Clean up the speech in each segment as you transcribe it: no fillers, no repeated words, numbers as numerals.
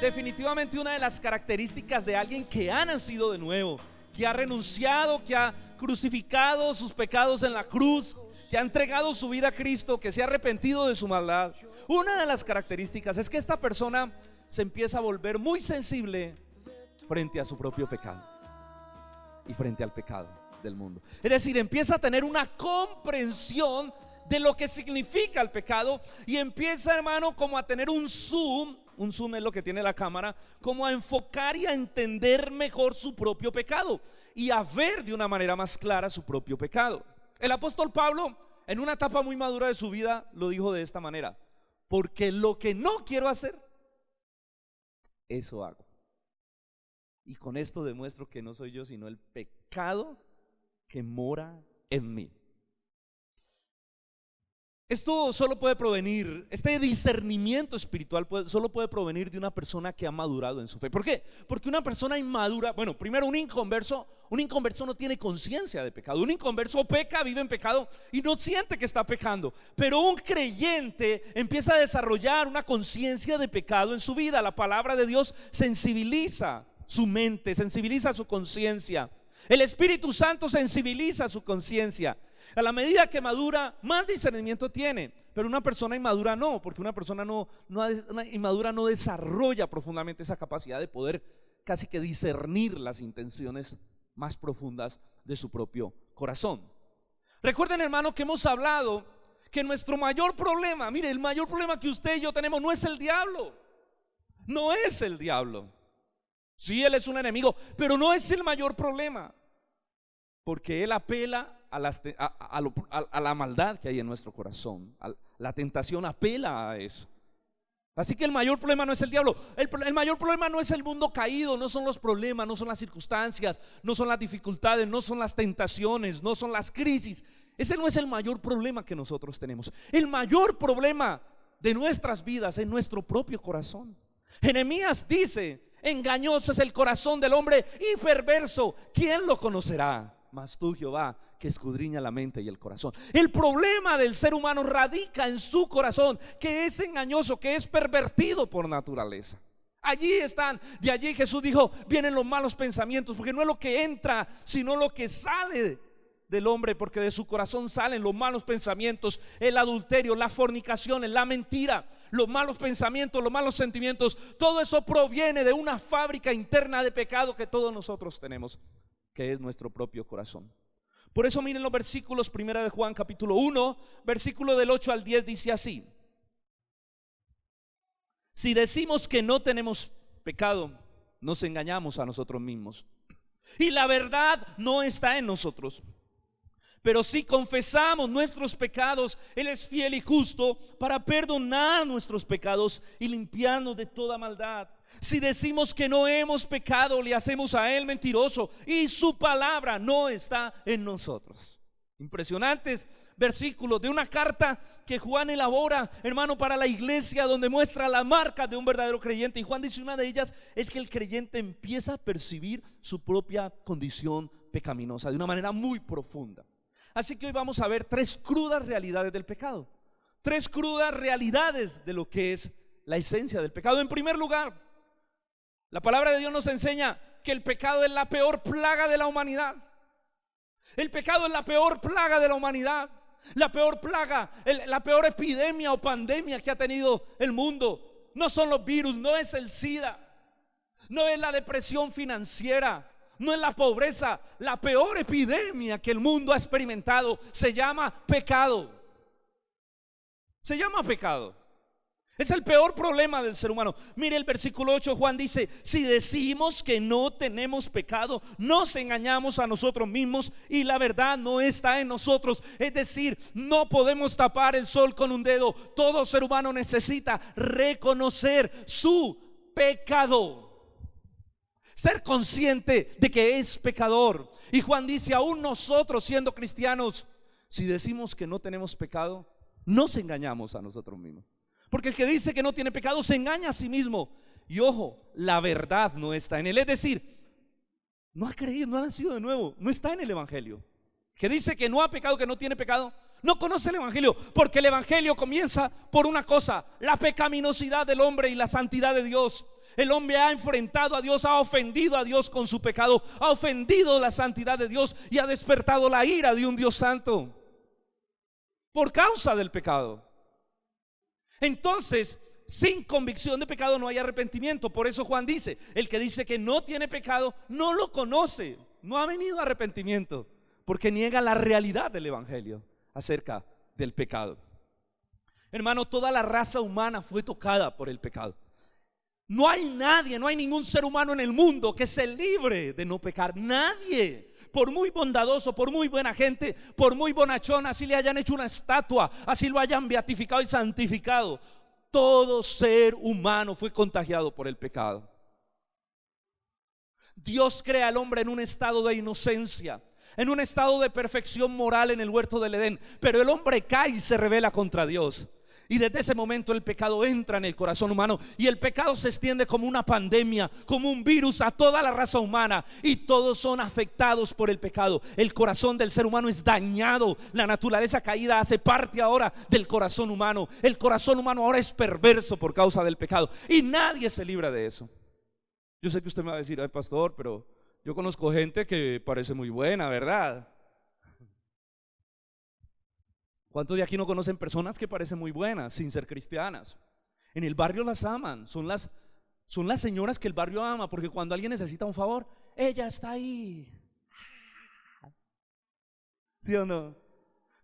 definitivamente una de las características de alguien que ha nacido de nuevo, que ha renunciado, que ha crucificado sus pecados en la cruz, que ha entregado su vida a Cristo, que se ha arrepentido de su maldad. Una de las características es que esta persona se empieza a volver muy sensible frente a su propio pecado y frente al pecado del mundo. Es decir, empieza a tener una comprensión de lo que significa el pecado y empieza, hermano, como a tener un zoom es lo que tiene la cámara, como a enfocar y a entender mejor su propio pecado y a ver de una manera más clara su propio pecado. El apóstol Pablo, en una etapa muy madura de su vida, lo dijo de esta manera: porque lo que no quiero hacer, eso hago. Y con esto demuestro que no soy yo, sino el pecado que mora en mí. Esto solo puede provenir, este discernimiento espiritual solo puede provenir de una persona que ha madurado en su fe. ¿Por qué? Porque una persona inmadura, bueno, primero un inconverso no tiene conciencia de pecado. Un inconverso peca, vive en pecado y no siente que está pecando. Pero un creyente empieza a desarrollar una conciencia de pecado en su vida. La palabra de Dios sensibiliza su mente, sensibiliza su conciencia. El Espíritu Santo sensibiliza su conciencia. A la medida que madura, más discernimiento tiene. Pero una persona inmadura no, porque una persona una inmadura no desarrolla profundamente esa capacidad de poder casi que discernir las intenciones más profundas de su propio corazón. Recuerden, hermano, que hemos hablado que nuestro mayor problema, mire, el mayor problema que usted y yo tenemos no es el diablo. No es el diablo. Sí, él es un enemigo, pero no es el mayor problema, porque él apela a la maldad que hay en nuestro corazón. La tentación apela a eso. Así que el mayor problema no es el diablo. El mayor problema no es el mundo caído. No son los problemas, no son las circunstancias, no son las dificultades, no son las tentaciones, no son las crisis. Ese no es el mayor problema que nosotros tenemos. El mayor problema de nuestras vidas es nuestro propio corazón. Jeremías dice: engañoso es el corazón del hombre y perverso, ¿quién lo conocerá? Mas tú, Jehová, que escudriña la mente y el corazón. El problema del ser humano radica en su corazón, que es engañoso, que es pervertido por naturaleza. Allí están. De allí Jesús dijo: vienen los malos pensamientos, porque no es lo que entra, sino lo que sale del hombre, porque de su corazón salen los malos pensamientos, el adulterio, la fornicación, la mentira, los malos pensamientos, los malos sentimientos. Todo eso proviene de una fábrica interna de pecado que todos nosotros tenemos, que es nuestro propio corazón. Por eso miren los versículos. Primera de Juan capítulo 1, versículo del 8 al 10 dice así: si decimos que no tenemos pecado, nos engañamos a nosotros mismos y la verdad no está en nosotros. Pero si confesamos nuestros pecados, Él es fiel y justo para perdonar nuestros pecados y limpiarnos de toda maldad. Si decimos que no hemos pecado, le hacemos a Él mentiroso y su palabra no está en nosotros. Impresionantes versículos de una carta que Juan elabora, hermano, para la iglesia, donde muestra la marca de un verdadero creyente. Y Juan dice: una de ellas es que el creyente empieza a percibir su propia condición pecaminosa de una manera muy profunda. Así que hoy vamos a ver tres crudas realidades del pecado. Tres crudas realidades de lo que es la esencia del pecado. En primer lugar, la palabra de Dios nos enseña que el pecado es la peor plaga de la humanidad. El pecado es la peor plaga de la humanidad. La peor plaga, la peor epidemia o pandemia que ha tenido el mundo. No son los virus, no es el SIDA, no es la depresión financiera, no es la pobreza. La peor epidemia que el mundo ha experimentado se llama pecado. Se llama pecado. Es el peor problema del ser humano. Mire el versículo 8, Juan dice: si decimos que no tenemos pecado, nos engañamos a nosotros mismos y la verdad no está en nosotros. Es decir, no podemos tapar el sol con un dedo. Todo ser humano necesita reconocer su pecado, ser consciente de que es pecador. Y Juan dice: aún nosotros, siendo cristianos, si decimos que no tenemos pecado, nos engañamos a nosotros mismos. Porque el que dice que no tiene pecado se engaña a sí mismo. Y ojo, la verdad no está en él. Es decir, no ha creído, no ha nacido de nuevo, no está en el evangelio. Que dice que no ha pecado, que no tiene pecado, no conoce el evangelio. Porque el evangelio comienza por una cosa: la pecaminosidad del hombre y la santidad de Dios. El hombre ha enfrentado a Dios, ha ofendido a Dios con su pecado, ha ofendido la santidad de Dios y ha despertado la ira de un Dios santo por causa del pecado. Entonces, sin convicción de pecado no hay arrepentimiento. Por eso Juan dice, el que dice que no tiene pecado no lo conoce, no ha venido a arrepentimiento, porque niega la realidad del evangelio acerca del pecado. Hermano, toda la raza humana fue tocada por el pecado. No hay nadie, no hay ningún ser humano en el mundo que se libre de no pecar. Nadie, por muy bondadoso, por muy buena gente, por muy bonachón, así le hayan hecho una estatua, así lo hayan beatificado y santificado, todo ser humano fue contagiado por el pecado. Dios crea al hombre en un estado de inocencia, en un estado de perfección moral en el huerto del Edén, pero el hombre cae y se rebela contra Dios. Y desde ese momento el pecado entra en el corazón humano, y el pecado se extiende como una pandemia, como un virus a toda la raza humana, y todos son afectados por el pecado. El corazón del ser humano es dañado. La naturaleza caída hace parte ahora del corazón humano. El corazón humano ahora es perverso por causa del pecado, y nadie se libra de eso. Yo sé que usted me va a decir, ay pastor, pero yo conozco gente que parece muy buena, ¿verdad? ¿Cuántos de aquí no conocen personas que parecen muy buenas sin ser cristianas? En el barrio las aman, son las señoras que el barrio ama, porque cuando alguien necesita un favor, ella está ahí. ¿Sí o no?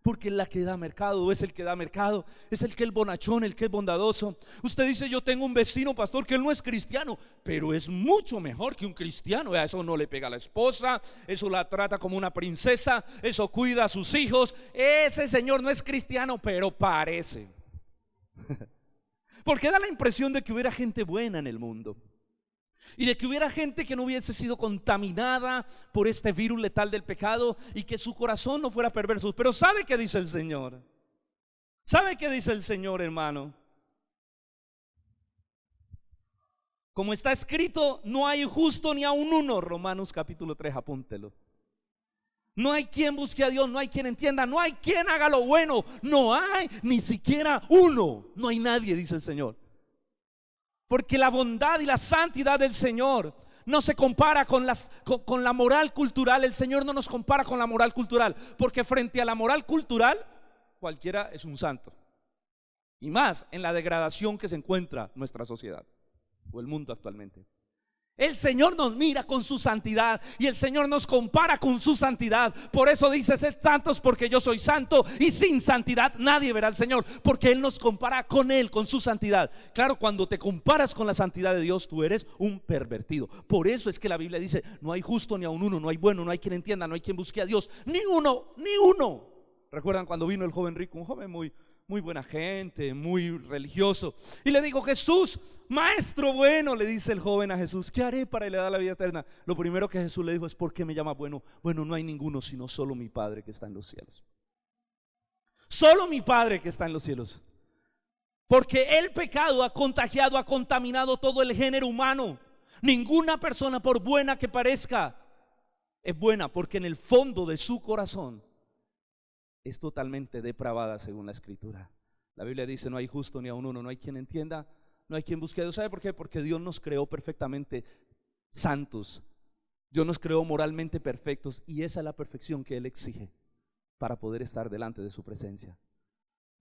Porque es la que da mercado, es el que da mercado, es el que es bonachón, el que es bondadoso. Usted dice, yo tengo un vecino, pastor, que él no es cristiano, pero es mucho mejor que un cristiano. Eso no le pega a la esposa, eso la trata como una princesa, eso cuida a sus hijos. Ese señor no es cristiano, pero parece. Porque da la impresión de que hubiera gente buena en el mundo, y de que hubiera gente que no hubiese sido contaminada por este virus letal del pecado, y que su corazón no fuera perverso. Pero ¿sabe qué dice el Señor? ¿Sabe qué dice el Señor, hermano? Como está escrito, no hay justo ni aun uno. Romanos capítulo 3, apúntelo. No hay quien busque a Dios, no hay quien entienda, no hay quien haga lo bueno. No hay ni siquiera uno. No hay nadie, dice el Señor. Porque la bondad y la santidad del Señor no se compara con la moral cultural. El Señor no nos compara con la moral cultural, porque frente a la moral cultural cualquiera es un santo, y más en la degradación que se encuentra nuestra sociedad o el mundo actualmente. El Señor nos mira con su santidad, y el Señor nos compara con su santidad. Por eso dice, sed santos porque yo soy santo, y sin santidad nadie verá al Señor, porque Él nos compara con Él, con su santidad. Claro, cuando te comparas con la santidad de Dios, tú eres un pervertido. Por eso es que la Biblia dice, no hay justo ni aun uno, no hay bueno, no hay quien entienda, no hay quien busque a Dios, ni uno, ni uno. ¿Recuerdan cuando vino el joven rico? Un joven muy buena gente, muy religioso, y le dijo, Jesús, maestro bueno, le dice el joven a Jesús, ¿qué haré para heredar la vida eterna? Lo primero que Jesús le dijo es, ¿por qué me llama bueno? Bueno, no hay ninguno sino solo mi Padre que está en los cielos. Solo mi Padre que está en los cielos. Porque el pecado ha contagiado, ha contaminado todo el género humano. Ninguna persona, por buena que parezca, es buena, porque en el fondo de su corazón es totalmente depravada, según la Escritura. La Biblia dice, no hay justo ni aun uno, no hay quien entienda, no hay quien busque a Dios. ¿Sabe por qué? Porque Dios nos creó perfectamente santos. Dios nos creó moralmente perfectos, y esa es la perfección que Él exige para poder estar delante de su presencia.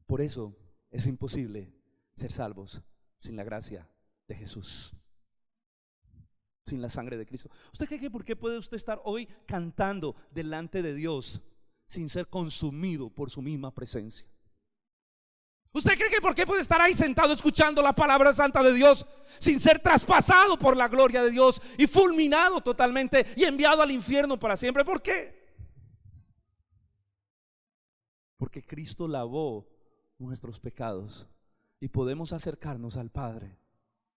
Por eso es imposible ser salvos sin la gracia de Jesús, sin la sangre de Cristo. ¿Usted cree que por qué puede usted estar hoy cantando delante de Dios sin ser consumido por su misma presencia? ¿Usted cree que por qué puede estar ahí sentado escuchando la palabra santa de Dios sin ser traspasado por la gloria de Dios y fulminado totalmente y enviado al infierno para siempre? ¿Por qué? Porque Cristo lavó nuestros pecados y podemos acercarnos al Padre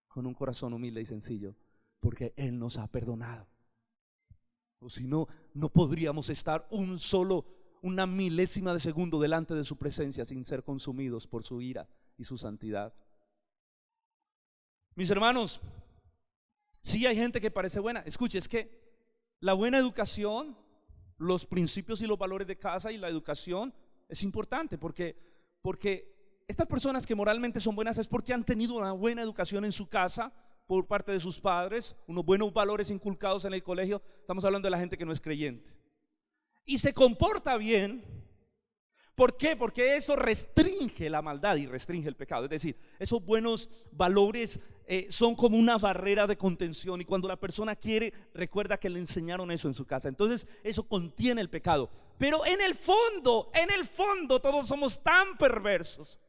con un corazón humilde y sencillo, porque Él nos ha perdonado. O si no, no podríamos estar una milésima de segundo delante de su presencia sin ser consumidos por su ira y su santidad. Mis hermanos, sí hay gente que parece buena. Escuche, es que la buena educación, los principios y los valores de casa y la educación es importante, porque estas personas que moralmente son buenas es porque han tenido una buena educación en su casa, por parte de sus padres, unos buenos valores inculcados en el colegio. Estamos hablando de la gente que no es creyente y se comporta bien. ¿Por qué? Porque eso restringe la maldad y restringe el pecado. Es decir, esos buenos valores son como una barrera de contención, y cuando la persona quiere, recuerda que le enseñaron eso en su casa. Entonces eso contiene el pecado. Pero en el fondo todos somos tan perversos.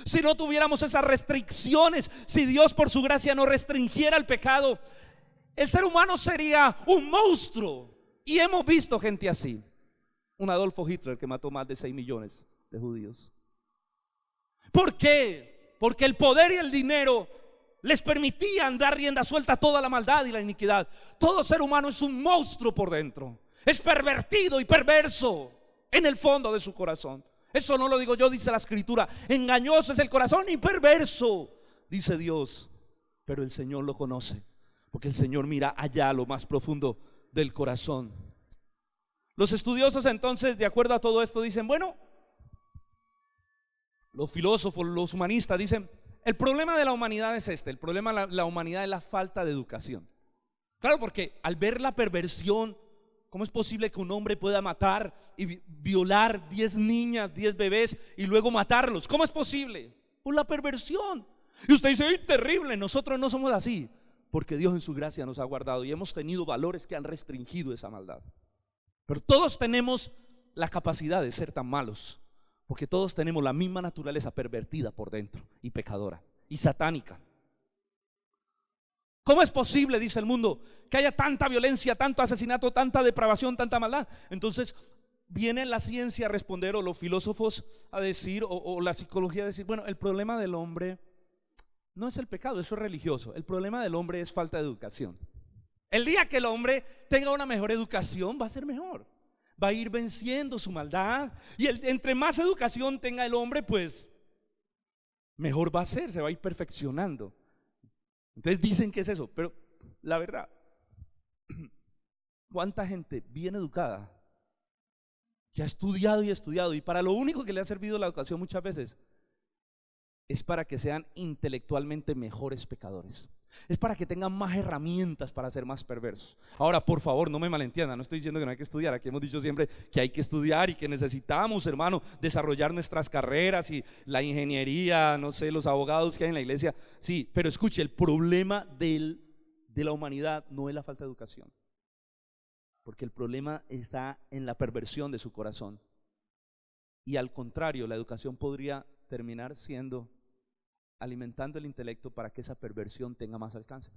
Si no tuviéramos esas restricciones, si Dios por su gracia no restringiera el pecado, el ser humano sería un monstruo. Y hemos visto gente así. Un Adolfo Hitler que mató más de 6 millones de judíos. ¿Por qué? Porque el poder y el dinero les permitían dar rienda suelta a toda la maldad y la iniquidad. Todo ser humano es un monstruo por dentro. Es pervertido y perverso en el fondo de su corazón. Eso no lo digo yo, dice la Escritura. Engañoso es el corazón y perverso, dice Dios. Pero el Señor lo conoce, porque el Señor mira allá a lo más profundo del corazón. Los estudiosos entonces, de acuerdo a todo esto, dicen, bueno, los filósofos, los humanistas dicen, el problema de la humanidad es este. El problema de la humanidad es la falta de educación. Claro, porque al ver la perversión, ¿cómo es posible que un hombre pueda matar y violar 10 niñas, 10 bebés y luego matarlos? ¿Cómo es posible? Por la perversión. Y usted dice, ¡ay, terrible! Nosotros no somos así, porque Dios en su gracia nos ha guardado y hemos tenido valores que han restringido esa maldad. Pero todos tenemos la capacidad de ser tan malos, porque todos tenemos la misma naturaleza pervertida por dentro y pecadora y satánica. ¿Cómo es posible, dice el mundo, que haya tanta violencia, tanto asesinato, tanta depravación, tanta maldad? Entonces viene la ciencia a responder, o los filósofos a decir, o la psicología a decir, bueno, el problema del hombre no es el pecado, eso es religioso. El problema del hombre es falta de educación. El día que el hombre tenga una mejor educación, va a ser mejor. Va a ir venciendo su maldad. Y entre más educación tenga el hombre, pues mejor va a ser, se va a ir perfeccionando. Entonces dicen que es eso, pero la verdad, ¿cuánta gente bien educada que ha estudiado y estudiado, y para lo único que le ha servido la educación muchas veces es para que sean intelectualmente mejores pecadores? Es para que tengan más herramientas para ser más perversos. Ahora, por favor, no me malentiendan, no estoy diciendo que no hay que estudiar. Aquí hemos dicho siempre que hay que estudiar y que necesitamos, hermano, desarrollar nuestras carreras y la ingeniería, no sé, los abogados que hay en la iglesia. Sí, pero escuche, el problema de la humanidad no es la falta de educación, porque el problema está en la perversión de su corazón. Y al contrario, la educación podría terminar siendo alimentando el intelecto para que esa perversión tenga más alcance.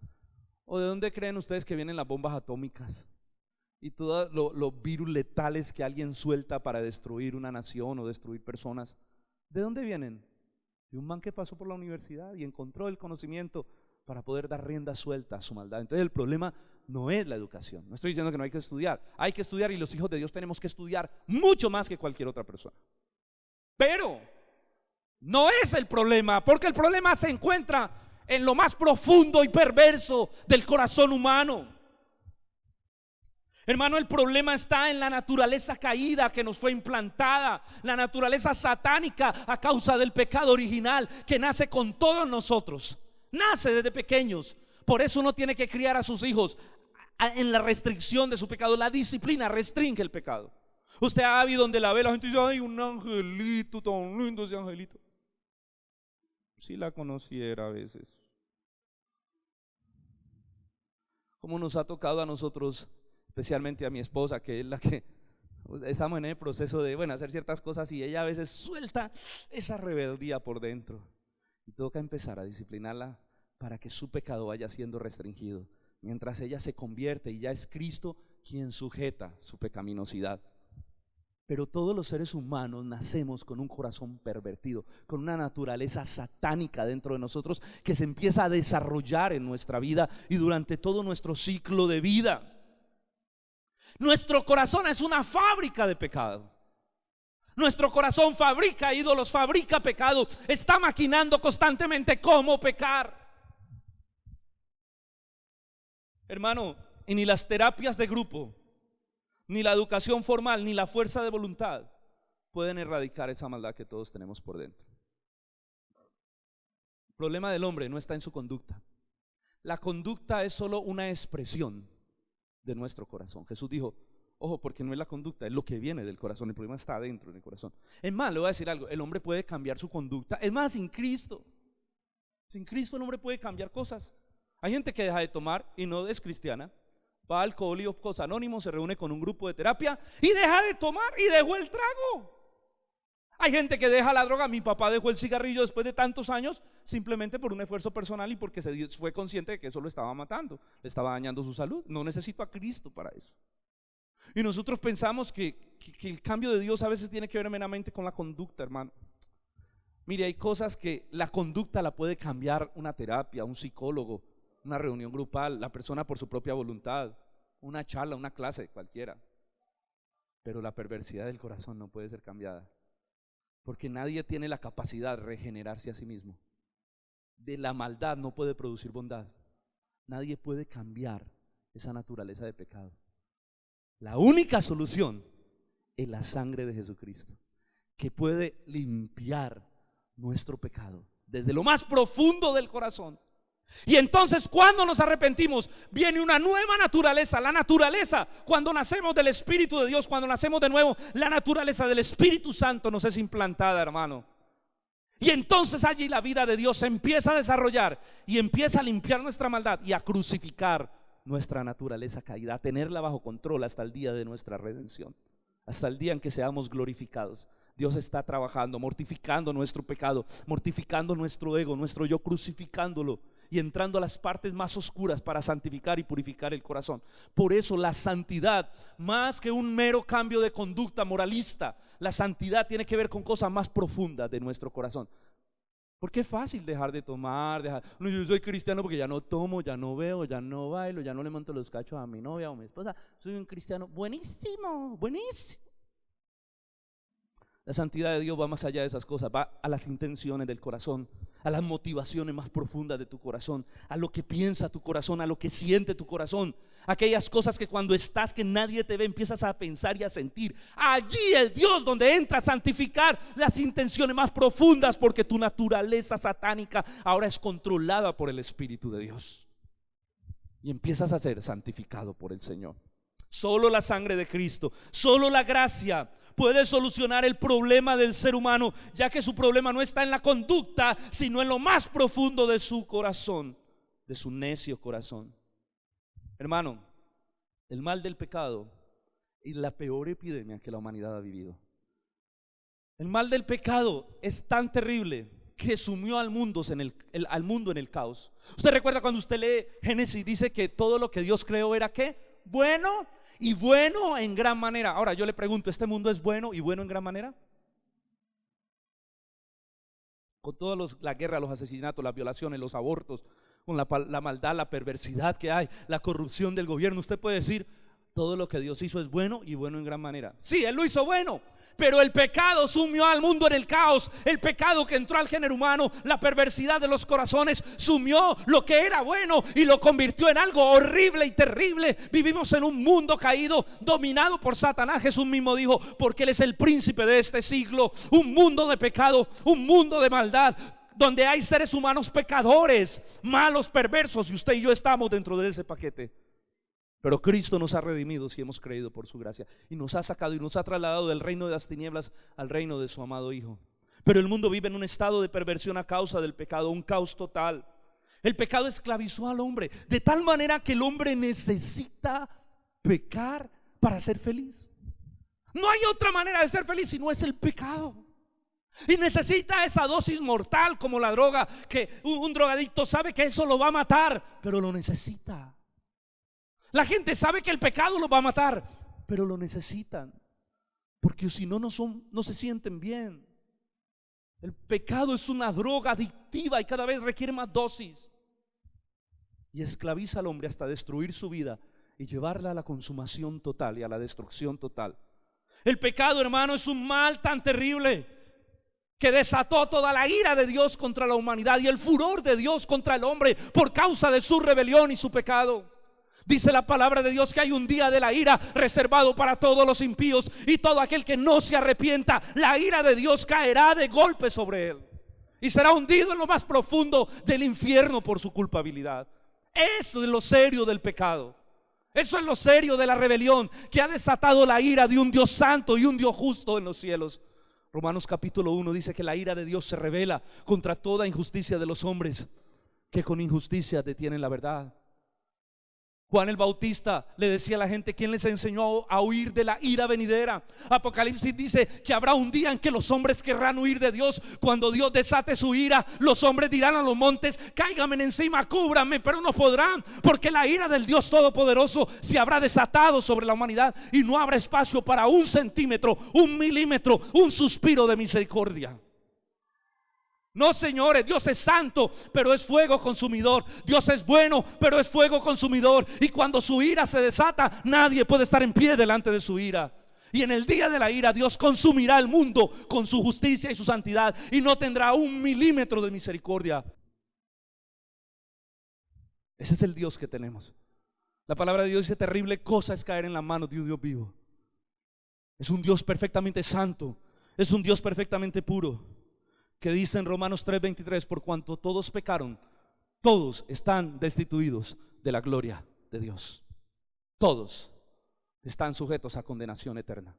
¿O de dónde creen ustedes que vienen las bombas atómicas y todos los virus letales que alguien suelta para destruir una nación o destruir personas? ¿De dónde vienen? De un man que pasó por la universidad y encontró el conocimiento para poder dar rienda suelta a su maldad. Entonces el problema no es la educación. No estoy diciendo que no hay que estudiar, y los hijos de Dios tenemos que estudiar mucho más que cualquier otra persona. Pero no es el problema, porque el problema se encuentra en lo más profundo y perverso del corazón humano. Hermano, el problema está en la naturaleza caída que nos fue implantada, la naturaleza satánica a causa del pecado original que nace con todos nosotros, nace desde pequeños. Por eso uno tiene que criar a sus hijos en la restricción de su pecado. La disciplina restringe el pecado. Usted ha habido donde la ve, la gente dice, ay, un angelito, tan lindo ese angelito. Si la conociera a veces. Como nos ha tocado a nosotros, especialmente a mi esposa, que es la que estamos en el proceso de, bueno, hacer ciertas cosas, y ella a veces suelta esa rebeldía por dentro. Y toca empezar a disciplinarla para que su pecado vaya siendo restringido, mientras ella se convierte y ya es Cristo quien sujeta su pecaminosidad. Pero todos los seres humanos nacemos con un corazón pervertido, con una naturaleza satánica dentro de nosotros que se empieza a desarrollar en nuestra vida y durante todo nuestro ciclo de vida. Nuestro corazón es una fábrica de pecado. Nuestro corazón fabrica ídolos, fabrica pecado, está maquinando constantemente cómo pecar. Hermano, y ni las terapias de grupo, ni la educación formal, ni la fuerza de voluntad pueden erradicar esa maldad que todos tenemos por dentro. El problema del hombre no está en su conducta. la conducta es solo una expresión de nuestro corazón. Jesús dijo, ojo, porque no es la conducta, es lo que viene del corazón. El problema está adentro del corazón. Es más, le voy a decir algo, el hombre puede cambiar su conducta. Es más, sin Cristo el hombre puede cambiar cosas. Hay gente que deja de tomar y no es cristiana, va a Alcohólicos Anónimos, se reúne con un grupo de terapia y deja de tomar y dejó el trago. Hay gente que deja la droga. Mi papá dejó el cigarrillo después de tantos años simplemente por un esfuerzo personal y porque fue consciente de que eso lo estaba matando, le estaba dañando su salud. No necesito a Cristo para eso. Y nosotros pensamos que el cambio de Dios a veces tiene que ver meramente con la conducta, hermano. Mire, hay cosas que la conducta la puede cambiar una terapia, un psicólogo, una reunión grupal, la persona por su propia voluntad, una charla, una clase, cualquiera. Pero la perversidad del corazón no puede ser cambiada, porque nadie tiene la capacidad de regenerarse a sí mismo. De la maldad no puede producir bondad. Nadie puede cambiar esa naturaleza de pecado. La única solución es la sangre de Jesucristo, que puede limpiar nuestro pecado desde lo más profundo del corazón. Y entonces, cuando nos arrepentimos, viene una nueva naturaleza. La naturaleza, cuando nacemos del Espíritu de Dios, cuando nacemos de nuevo, la naturaleza del Espíritu Santo nos es implantada, hermano. Y entonces allí la vida de Dios se empieza a desarrollar y empieza a limpiar nuestra maldad y a crucificar nuestra naturaleza caída, a tenerla bajo control hasta el día de nuestra redención, hasta el día en que seamos glorificados. Dios está trabajando, mortificando nuestro pecado, mortificando nuestro ego, nuestro yo, crucificándolo y entrando a las partes más oscuras para santificar y purificar el corazón. Por eso la santidad, más que un mero cambio de conducta moralista, la santidad tiene que ver con cosas más profundas de nuestro corazón. Porque es fácil dejar de tomar, no, yo soy cristiano porque ya no tomo, ya no veo, ya no bailo, ya no le monto los cachos a mi novia o mi esposa. Soy un cristiano buenísimo, buenísimo. La santidad de Dios va más allá de esas cosas, va a las intenciones del corazón, a las motivaciones más profundas de tu corazón, a lo que piensa tu corazón, a lo que siente tu corazón, aquellas cosas que cuando estás, que nadie te ve, empiezas a pensar y a sentir. Allí es Dios donde entra a santificar las intenciones más profundas, porque tu naturaleza satánica ahora es controlada por el Espíritu de Dios y empiezas a ser santificado por el Señor. Solo la sangre de Cristo, solo la gracia puede solucionar el problema del ser humano, ya que su problema no está en la conducta, sino en lo más profundo de su corazón, de su necio corazón. Hermano, el mal del pecado es la peor epidemia que la humanidad ha vivido. El mal del pecado es tan terrible que sumió al mundo en el caos. Usted recuerda cuando usted lee Génesis, dice que todo lo que Dios creó era ¿qué? Bueno, y bueno en gran manera. Ahora yo le pregunto, ¿este mundo es bueno y bueno en gran manera? Con toda la guerra, los asesinatos, las violaciones, los abortos, con la maldad, la perversidad que hay, la corrupción del gobierno, usted puede decir, todo lo que Dios hizo es bueno y bueno en gran manera. Sí, Él lo hizo bueno, pero el pecado sumió al mundo en el caos. El pecado que entró al género humano, la perversidad de los corazones, sumió lo que era bueno y lo convirtió en algo horrible y terrible. Vivimos en un mundo caído, dominado por Satanás. Jesús mismo dijo, porque Él es el príncipe de este siglo. Un mundo de pecado, un mundo de maldad, donde hay seres humanos pecadores, malos, perversos, y usted y yo estamos dentro de ese paquete. Pero Cristo nos ha redimido si hemos creído por su gracia, y nos ha sacado y nos ha trasladado del reino de las tinieblas al reino de su amado Hijo. Pero el mundo vive en un estado de perversión a causa del pecado, un caos total. El pecado esclavizó al hombre de tal manera que el hombre necesita pecar para ser feliz. No hay otra manera de ser feliz si no es el pecado. Y necesita esa dosis mortal como la droga, que un drogadicto sabe que eso lo va a matar, pero lo necesita. La gente sabe que el pecado los va a matar, pero lo necesitan, porque si no, no se sienten bien. El pecado es una droga adictiva y cada vez requiere más dosis, y esclaviza al hombre hasta destruir su vida y llevarla a la consumación total y a la destrucción total. El pecado, hermano, es un mal tan terrible que desató toda la ira de Dios contra la humanidad y el furor de Dios contra el hombre por causa de su rebelión y su pecado. Dice la palabra de Dios que hay un día de la ira reservado para todos los impíos, y todo aquel que no se arrepienta, la ira de Dios caerá de golpe sobre él y será hundido en lo más profundo del infierno por su culpabilidad. Eso es lo serio del pecado. Eso es lo serio de la rebelión, que ha desatado la ira de un Dios santo y un Dios justo en los cielos. Romanos capítulo 1 dice que la ira de Dios se revela contra toda injusticia de los hombres, que con injusticia detienen la verdad. Juan el Bautista le decía a la gente: ¿quién les enseñó a huir de la ira venidera? Apocalipsis dice que habrá un día en que los hombres querrán huir de Dios. Cuando Dios desate su ira, los hombres dirán a los montes: cáiganme encima, cúbranme, pero no podrán, porque la ira del Dios Todopoderoso se habrá desatado sobre la humanidad y no habrá espacio para un centímetro, un milímetro, un suspiro de misericordia. No, señores, Dios es santo, pero es fuego consumidor. Dios es bueno, pero es fuego consumidor. Y cuando su ira se desata, nadie puede estar en pie delante de su ira. Y en el día de la ira, Dios consumirá el mundo con su justicia y su santidad, y no tendrá un milímetro de misericordia. Ese es el Dios que tenemos. La palabra de Dios dice: terrible cosa es caer en las manos de un Dios vivo. Es un Dios perfectamente santo, es un Dios perfectamente puro, que dice en Romanos 3:23: por cuanto todos pecaron, todos están destituidos de la gloria de Dios. Todos están sujetos a condenación eterna.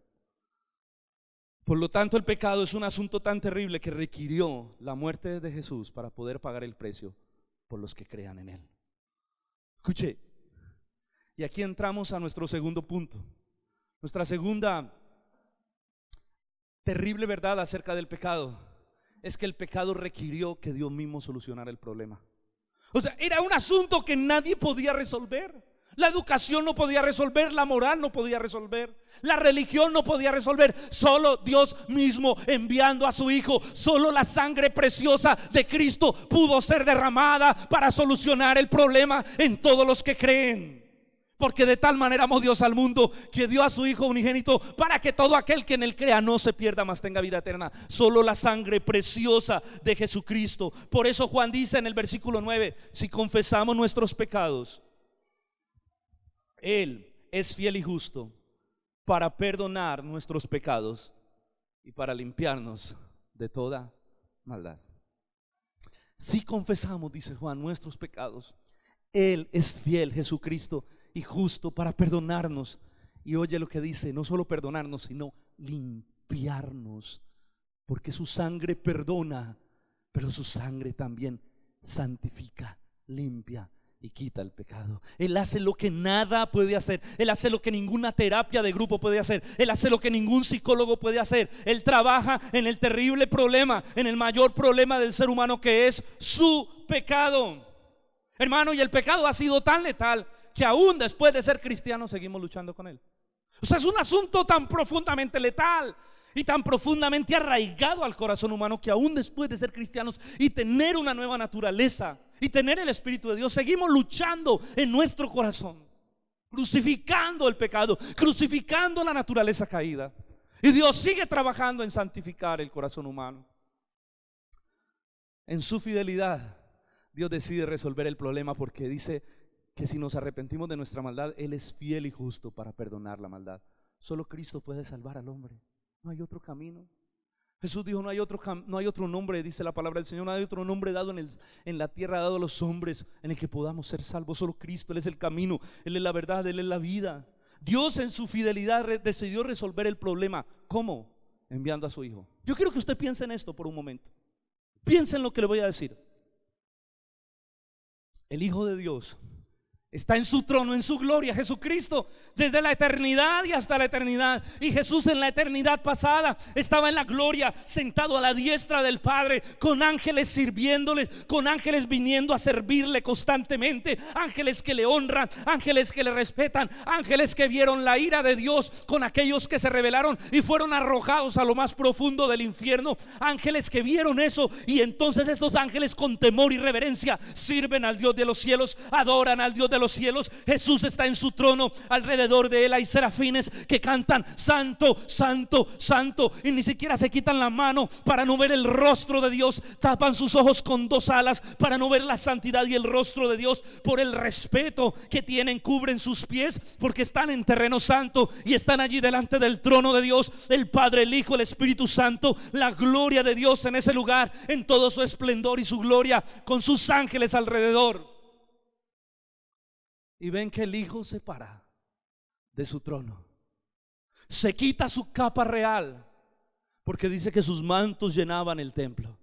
Por lo tanto, el pecado es un asunto tan terrible que requirió la muerte de Jesús para poder pagar el precio por los que crean en Él. Escuche, y aquí entramos a nuestro segundo punto, nuestra segunda terrible verdad acerca del pecado. Es que el pecado requirió que Dios mismo solucionara el problema. O sea, era un asunto que nadie podía resolver. La educación no podía resolver, la moral no podía resolver, la religión no podía resolver. Solo Dios mismo enviando a su Hijo, solo la sangre preciosa de Cristo pudo ser derramada para solucionar el problema en todos los que creen. Porque de tal manera amó Dios al mundo, que dio a su Hijo unigénito, para que todo aquel que en Él crea no se pierda, mas tenga vida eterna. Solo la sangre preciosa de Jesucristo. Por eso Juan dice en el versículo 9: si confesamos nuestros pecados, Él es fiel y justo para perdonar nuestros pecados y para limpiarnos de toda maldad. Si confesamos, dice Juan, nuestros pecados, Él es fiel, Jesucristo, y justo para perdonarnos. Y oye lo que dice: no solo perdonarnos, sino limpiarnos, porque su sangre perdona, pero su sangre también santifica, limpia y quita el pecado. Él hace lo que nada puede hacer. Él hace lo que ninguna terapia de grupo puede hacer. Él hace lo que ningún psicólogo puede hacer. Él trabaja en el terrible problema, en el mayor problema del ser humano, que es su pecado. Hermano, y el pecado ha sido tan letal que aún después de ser cristianos seguimos luchando con él. O sea, es un asunto tan profundamente letal y tan profundamente arraigado al corazón humano, que aún después de ser cristianos y tener una nueva naturaleza y tener el Espíritu de Dios, seguimos luchando en nuestro corazón, crucificando el pecado, crucificando la naturaleza caída. Y Dios sigue trabajando en santificar el corazón humano. En su fidelidad, Dios decide resolver el problema, porque dice que si nos arrepentimos de nuestra maldad, Él es fiel y justo para perdonar la maldad. Solo Cristo puede salvar al hombre. No hay otro camino. Jesús dijo: no hay otro nombre, dice la palabra del Señor, no hay otro nombre dado en la tierra, dado a los hombres, en el que podamos ser salvos. Solo Cristo. Él es el camino, Él es la verdad, Él es la vida. Dios en su fidelidad decidió resolver el problema. ¿Cómo? Enviando a su Hijo. Yo quiero que usted piense en esto por un momento. Piense en lo que le voy a decir. El Hijo de Dios está en su trono, en su gloria, Jesucristo, desde la eternidad y hasta la eternidad. Y Jesús en la eternidad pasada estaba en la gloria, sentado a la diestra del Padre, con ángeles sirviéndole, con ángeles viniendo a servirle constantemente, ángeles que le honran, ángeles que le respetan, ángeles que vieron la ira de Dios con aquellos que se rebelaron y fueron arrojados a lo más profundo del infierno. Ángeles que vieron eso, y entonces estos ángeles con temor y reverencia sirven al Dios de los cielos, adoran al Dios de los cielos. Jesús está en su trono, alrededor de Él hay serafines que cantan: santo, santo, santo, y ni siquiera se quitan la mano para no ver el rostro de Dios. Tapan sus ojos con dos alas para no ver la santidad y el rostro de Dios. Por el respeto que tienen, cubren sus pies, porque están en terreno santo y están allí delante del trono de Dios, el Padre, el Hijo, el Espíritu Santo. La gloria de Dios en ese lugar, en todo su esplendor y su gloria, con sus ángeles alrededor. y ven que el Hijo se para de su trono, se quita su capa real, porque dice que sus mantos llenaban el templo,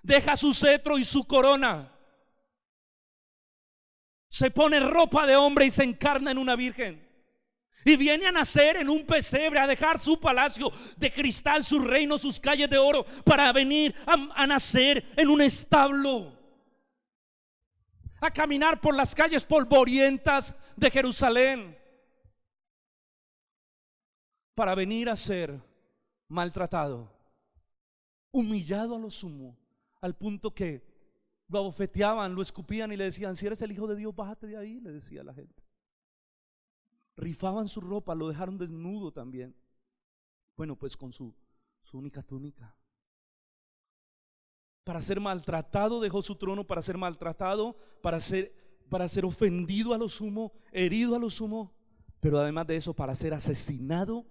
deja su cetro y su corona, se pone ropa de hombre y se encarna en una virgen, y viene a nacer en un pesebre, a dejar su palacio de cristal, su reino, sus calles de oro, para venir a nacer en un establo, a caminar por las calles polvorientas de Jerusalén, para venir a ser maltratado, humillado a lo sumo, al punto que lo abofeteaban, lo escupían y le decían: si eres el Hijo de Dios, bájate de ahí, le decía la gente. Rifaban su ropa, lo dejaron desnudo también. Bueno, pues con su única túnica. Para ser maltratado dejó su trono, para ser maltratado, para ser ofendido a lo sumo, herido a lo sumo, pero además de eso, para ser asesinado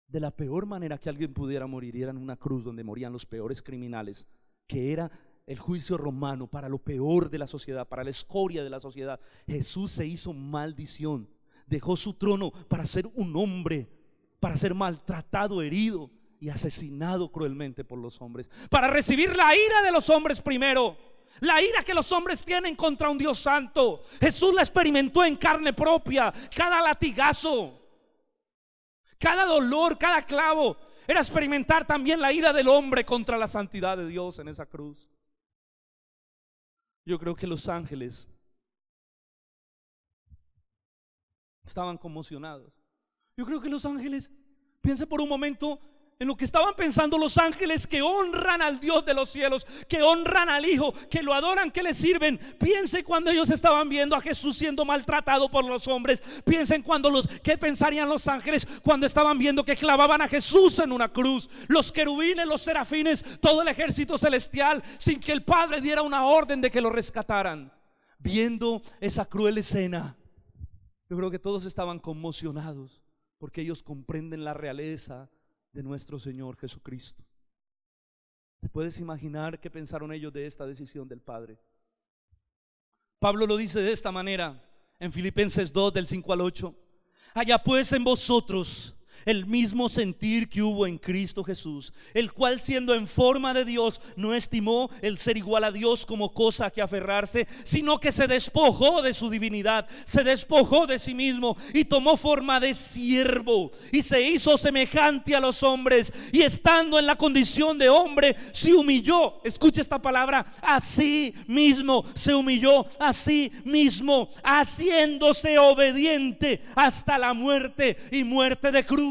de la peor manera que alguien pudiera morir, y era en una cruz donde morían los peores criminales, que era el juicio romano, para lo peor de la sociedad, para la escoria de la sociedad. Jesús se hizo maldición, dejó su trono para ser un hombre, para ser maltratado, herido y asesinado cruelmente por los hombres, para recibir la ira de los hombres primero, la ira que los hombres tienen contra un Dios santo. Jesús la experimentó en carne propia. Cada latigazo, cada dolor, cada clavo era experimentar también la ira del hombre contra la santidad de Dios en esa cruz. Yo creo que los ángeles estaban conmocionados. Yo creo que los ángeles, piense por un momento en lo que estaban pensando los ángeles que honran al Dios de los cielos, que honran al Hijo, que lo adoran, que le sirven. Piense cuando ellos estaban viendo a Jesús siendo maltratado por los hombres. Piensen qué pensarían los ángeles cuando estaban viendo que clavaban a Jesús en una cruz. Los querubines, los serafines, todo el ejército celestial, sin que el Padre diera una orden de que lo rescataran, viendo esa cruel escena. Yo creo que todos estaban conmocionados, porque ellos comprenden la realeza de nuestro Señor Jesucristo. ¿Te puedes imaginar qué pensaron ellos de esta decisión del Padre? Pablo lo dice de esta manera en Filipenses 2 del 5 al 8: haya pues en vosotros el mismo sentir que hubo en Cristo Jesús, el cual, siendo en forma de Dios, no estimó el ser igual a Dios como cosa a que aferrarse, sino que se despojó de su divinidad, se despojó de sí mismo y tomó forma de siervo y se hizo semejante a los hombres, y estando en la condición de hombre se humilló. Escucha esta palabra: a sí mismo, se humilló a sí mismo, haciéndose obediente hasta la muerte y muerte de cruz.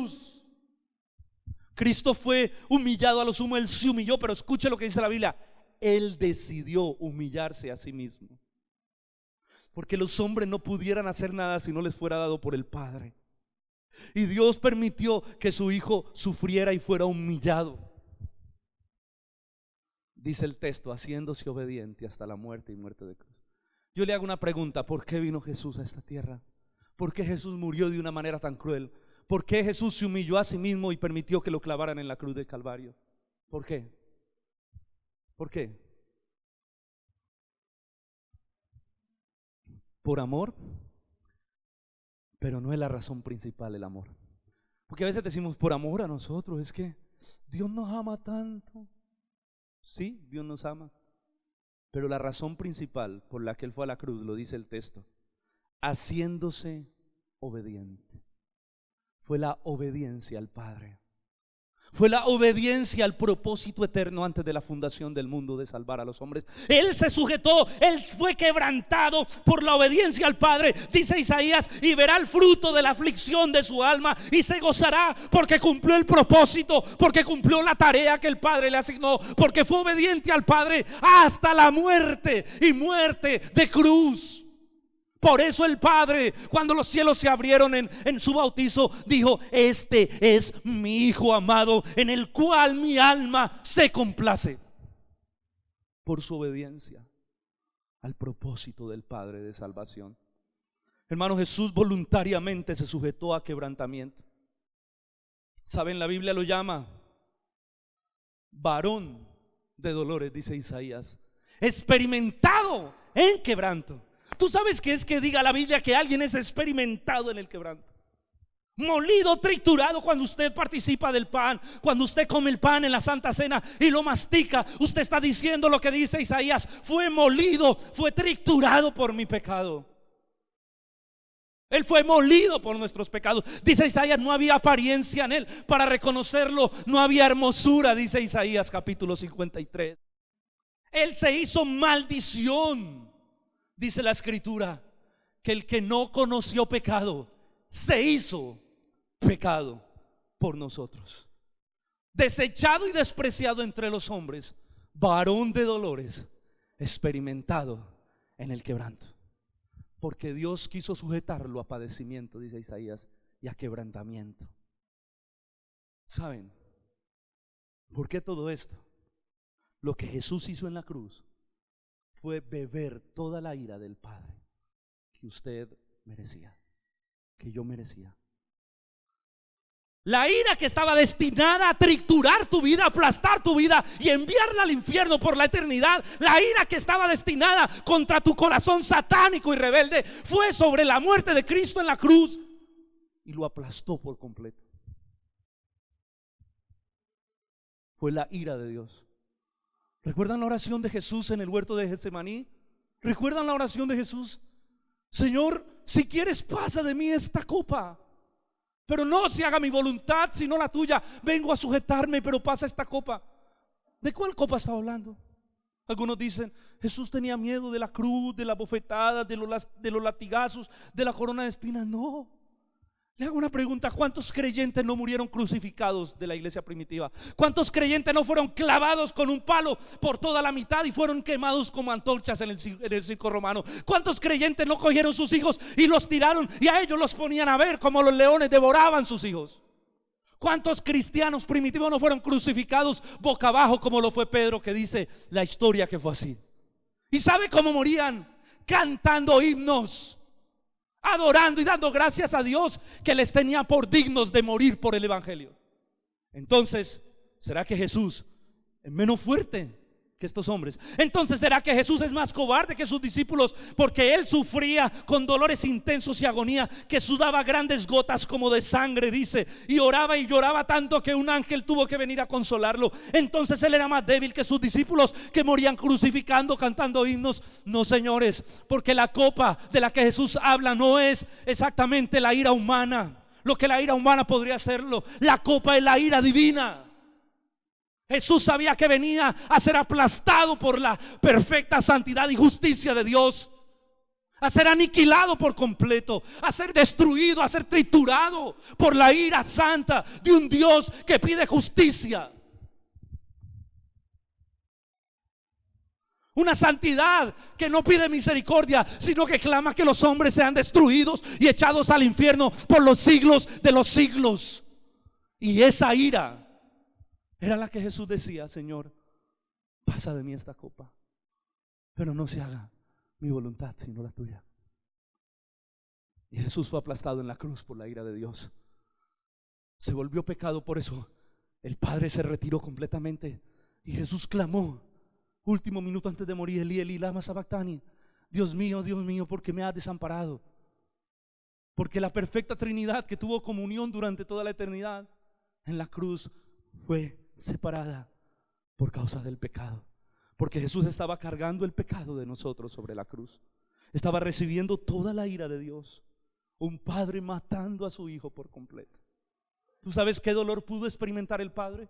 Cristo fue humillado a lo sumo, Él se humilló, pero escuche lo que dice la Biblia: Él decidió humillarse a sí mismo, porque los hombres no pudieran hacer nada si no les fuera dado por el Padre. Y Dios permitió que su Hijo sufriera y fuera humillado. Dice el texto: haciéndose obediente hasta la muerte y muerte de cruz. Yo le hago una pregunta: ¿por qué vino Jesús a esta tierra? ¿Por qué Jesús murió de una manera tan cruel? ¿Por qué Jesús se humilló a sí mismo y permitió que lo clavaran en la cruz del Calvario? ¿Por qué? ¿Por qué? Por amor, pero no es la razón principal el amor. Porque a veces decimos por amor a nosotros, es que Dios nos ama tanto. Sí, Dios nos ama, pero la razón principal por la que Él fue a la cruz, lo dice el texto: haciéndose obediente. Fue la obediencia al Padre, fue la obediencia al propósito eterno antes de la fundación del mundo, de salvar a los hombres. Él se sujetó, Él fue quebrantado por la obediencia al Padre. Dice Isaías: y verá el fruto de la aflicción de su alma y se gozará, porque cumplió el propósito, porque cumplió la tarea que el Padre le asignó, porque fue obediente al Padre hasta la muerte y muerte de cruz. Por eso el Padre, cuando los cielos se abrieron en su bautizo, dijo: este es mi Hijo amado, en el cual mi alma se complace. Por su obediencia al propósito del Padre de salvación. Hermano, Jesús voluntariamente se sujetó a quebrantamiento. ¿Saben? La Biblia lo llama varón de dolores, dice Isaías, experimentado en quebranto. ¿Tú sabes qué es que diga la Biblia que alguien es experimentado en el quebranto? Molido, triturado. Cuando usted participa del pan, cuando usted come el pan en la Santa Cena y lo mastica, usted está diciendo lo que dice Isaías: fue molido, fue triturado por mi pecado. Él fue molido por nuestros pecados. Dice Isaías: no había apariencia en él para reconocerlo, no había hermosura, dice Isaías capítulo 53. Él se hizo maldición, dice la escritura, que el que no conoció pecado se hizo pecado por nosotros. Desechado y despreciado entre los hombres, varón de dolores, experimentado en el quebranto. Porque Dios quiso sujetarlo a padecimiento, dice Isaías, y a quebrantamiento. ¿Saben por qué todo esto? Lo que Jesús hizo en la cruz fue beber toda la ira del Padre que usted merecía, que yo merecía. La ira que estaba destinada a triturar tu vida, aplastar tu vida y enviarla al infierno por la eternidad. La ira que estaba destinada contra tu corazón satánico y rebelde fue sobre la muerte de Cristo en la cruz y lo aplastó por completo. Fue la ira de Dios. ¿Recuerdan la oración de Jesús en el huerto de Getsemaní? ¿Recuerdan la oración de Jesús? Señor, si quieres, pasa de mí esta copa, pero no se haga mi voluntad sino la tuya. Vengo a sujetarme, pero pasa esta copa. ¿De cuál copa está hablando? Algunos dicen: Jesús tenía miedo de la cruz, de la bofetada, de los latigazos, de la corona de espinas. No. Le hago una pregunta: ¿cuántos creyentes no murieron crucificados de la iglesia primitiva? ¿Cuántos creyentes no fueron clavados con un palo por toda la mitad y fueron quemados como antorchas en el circo romano? ¿Cuántos creyentes no cogieron sus hijos y los tiraron y a ellos los ponían a ver como los leones devoraban sus hijos? ¿Cuántos cristianos primitivos no fueron crucificados boca abajo como lo fue Pedro, que dice la historia que fue así? ¿Y sabe cómo morían? Cantando himnos, adorando y dando gracias a Dios que les tenía por dignos de morir por el evangelio. Entonces, ¿será que Jesús es menos fuerte que estos hombres? Entonces, ¿será que Jesús es más cobarde que sus discípulos? Porque él sufría con dolores intensos y agonía, que sudaba grandes gotas como de sangre, dice, y oraba y lloraba tanto que un ángel tuvo que venir a consolarlo. Entonces él era más débil que sus discípulos, que morían crucificando, cantando himnos. No, señores, porque la copa de la que Jesús habla no es exactamente la ira humana, lo que la ira humana podría hacerlo. La copa es la ira divina. Jesús sabía que venía a ser aplastado por la perfecta santidad y justicia de Dios, a ser aniquilado por completo, a ser destruido, a ser triturado por la ira santa de un Dios que pide justicia. Una santidad que no pide misericordia, sino que clama que los hombres sean destruidos y echados al infierno por los siglos de los siglos. Y esa ira era la que Jesús decía: Señor, pasa de mí esta copa, pero no se haga mi voluntad sino la tuya. Y Jesús fue aplastado en la cruz por la ira de Dios. Se volvió pecado, por eso el Padre se retiró completamente. Y Jesús clamó, último minuto antes de morir: Elí, Elí, lama sabactani. Dios mío, ¿por qué me has desamparado? Porque la perfecta Trinidad, que tuvo comunión durante toda la eternidad, en la cruz fue separada por causa del pecado. Porque Jesús estaba cargando el pecado de nosotros sobre la cruz. Estaba recibiendo toda la ira de Dios. Un padre matando a su hijo por completo. ¿Tú sabes qué dolor pudo experimentar el padre?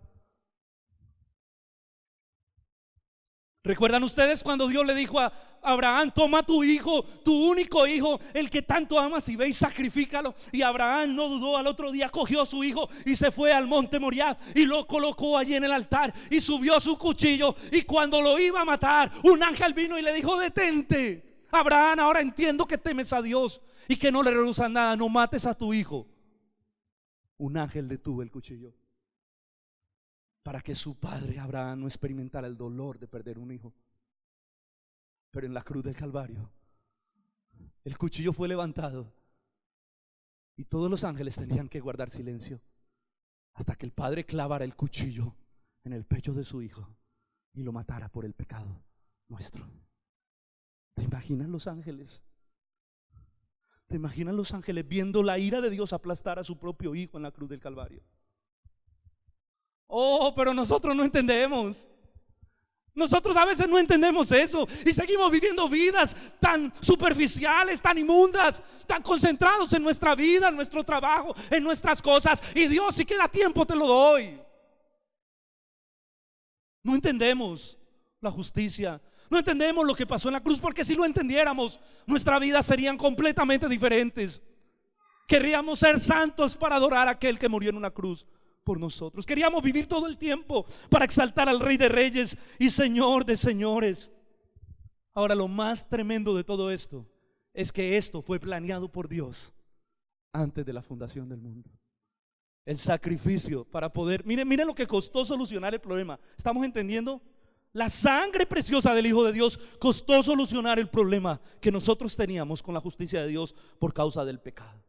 ¿Recuerdan ustedes cuando Dios le dijo a Abraham: toma tu hijo, tu único hijo, el que tanto amas, y ve y sacrifícalo? Y Abraham no dudó, al otro día cogió a su hijo y se fue al monte Moriah y lo colocó allí en el altar y subió su cuchillo. Y cuando lo iba a matar, un ángel vino y le dijo: detente, Abraham, ahora entiendo que temes a Dios y que no le rehusas nada, no mates a tu hijo. Un ángel detuvo el cuchillo para que su padre Abraham no experimentara el dolor de perder un hijo. Pero en la cruz del Calvario el cuchillo fue levantado y todos los ángeles tenían que guardar silencio hasta que el padre clavara el cuchillo en el pecho de su hijo y lo matara por el pecado nuestro. ¿Te imaginas? imaginas los ángeles? ¿Te imaginas los ángeles viendo la ira de Dios aplastar a su propio hijo en la cruz del Calvario? Oh, pero nosotros no entendemos. Nosotros a veces no entendemos eso y seguimos viviendo vidas tan superficiales, tan inmundas, tan concentrados en nuestra vida, en nuestro trabajo, en nuestras cosas. Y Dios, si queda tiempo te lo doy. No entendemos la justicia, no entendemos lo que pasó en la cruz, porque si lo entendiéramos, nuestras vidas serían completamente diferentes. Querríamos ser santos para adorar a aquel que murió en una cruz por nosotros. Queríamos vivir todo el tiempo para exaltar al Rey de Reyes y Señor de Señores. Ahora, lo más tremendo de todo esto es que esto fue planeado por Dios antes de la fundación del mundo. El sacrificio para poder, miren lo que costó solucionar el problema. ¿Estamos entendiendo? La sangre preciosa del Hijo de Dios costó solucionar el problema que nosotros teníamos con la justicia de Dios por causa del pecado.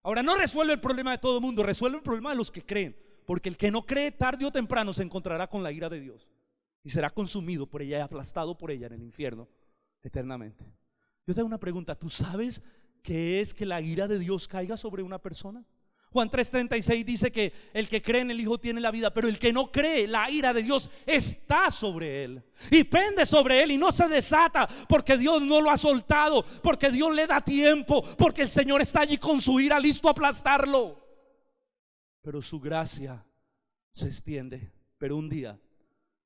Ahora, no resuelve el problema de todo el mundo, resuelve el problema de los que creen, porque el que no cree tarde o temprano se encontrará con la ira de Dios y será consumido por ella y aplastado por ella en el infierno eternamente. Yo te hago una pregunta: ¿tú sabes qué es que la ira de Dios caiga sobre una persona? Juan 3:36 dice que el que cree en el Hijo tiene la vida, pero el que no cree, la ira de Dios está sobre él y pende sobre él y no se desata, porque Dios no lo ha soltado, porque Dios le da tiempo, porque el Señor está allí con su ira listo a aplastarlo. Pero su gracia se extiende, pero un día,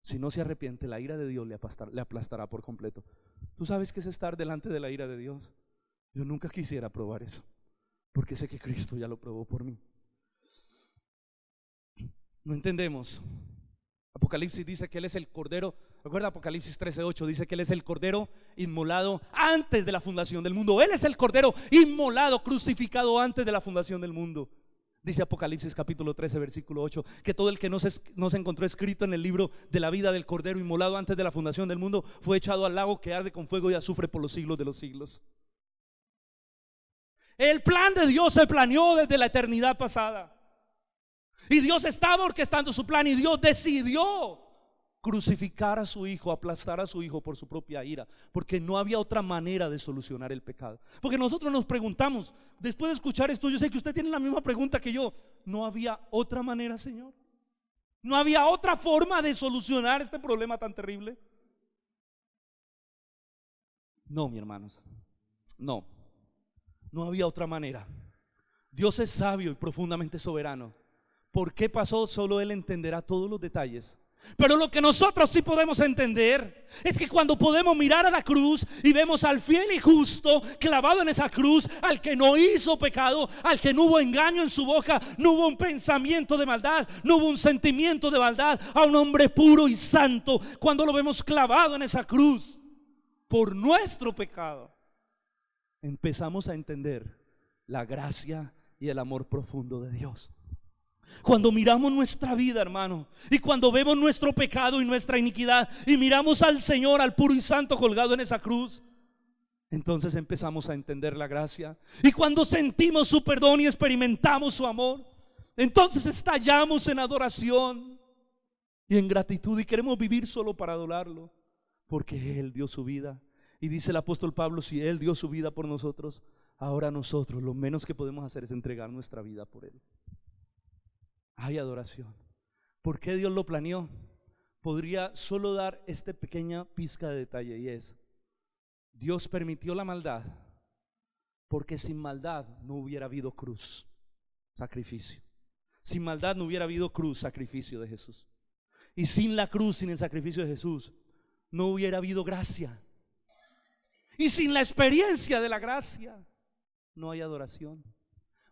si no se arrepiente, la ira de Dios le aplastará por completo. ¿Tú sabes qué es estar delante de la ira de Dios? Yo nunca quisiera probar eso, porque sé que Cristo ya lo probó por mí. No entendemos. Apocalipsis dice que Él es el Cordero. Recuerda Apocalipsis 13:8, dice que Él es el Cordero inmolado antes de la fundación del mundo. Él es el Cordero inmolado, crucificado antes de la fundación del mundo. Dice Apocalipsis capítulo 13 versículo 8 que todo el que no se encontró escrito en el libro de la vida del Cordero inmolado antes de la fundación del mundo fue echado al lago que arde con fuego y azufre por los siglos de los siglos. El plan de Dios se planeó desde la eternidad pasada, y Dios estaba orquestando su plan, y Dios decidió crucificar a su Hijo, aplastar a su Hijo por su propia ira, porque no había otra manera de solucionar el pecado. Porque nosotros nos preguntamos, después de escuchar esto, yo sé que usted tiene la misma pregunta que yo: ¿no había otra manera, Señor? ¿No había otra forma de solucionar este problema tan terrible? No, mi hermanos, no había otra manera. Dios es sabio y profundamente soberano. ¿Por qué pasó? Solo Él entenderá todos los detalles. Pero lo que nosotros sí podemos entender es que cuando podemos mirar a la cruz y vemos al fiel y justo clavado en esa cruz, al que no hizo pecado, al que no hubo engaño en su boca, no hubo un pensamiento de maldad, no hubo un sentimiento de maldad, a un hombre puro y santo, cuando lo vemos clavado en esa cruz por nuestro pecado, empezamos a entender la gracia y el amor profundo de Dios. Cuando miramos nuestra vida, hermano, y cuando vemos nuestro pecado y nuestra iniquidad, y miramos al Señor, al puro y santo colgado en esa cruz, entonces empezamos a entender la gracia. Y cuando sentimos su perdón y experimentamos su amor, entonces estallamos en adoración y en gratitud, y queremos vivir solo para adorarlo, porque Él dio su vida. Y dice el apóstol Pablo: si Él dio su vida por nosotros, ahora nosotros lo menos que podemos hacer es entregar nuestra vida por Él. Hay adoración. ¿Por qué Dios lo planeó? Podría solo dar esta pequeña pizca de detalle, y es: Dios permitió la maldad porque sin maldad no hubiera habido cruz, sacrificio. Sin maldad no hubiera habido cruz, sacrificio de Jesús. Y sin la cruz, sin el sacrificio de Jesús, no hubiera habido gracia. Y sin la experiencia de la gracia no hay adoración,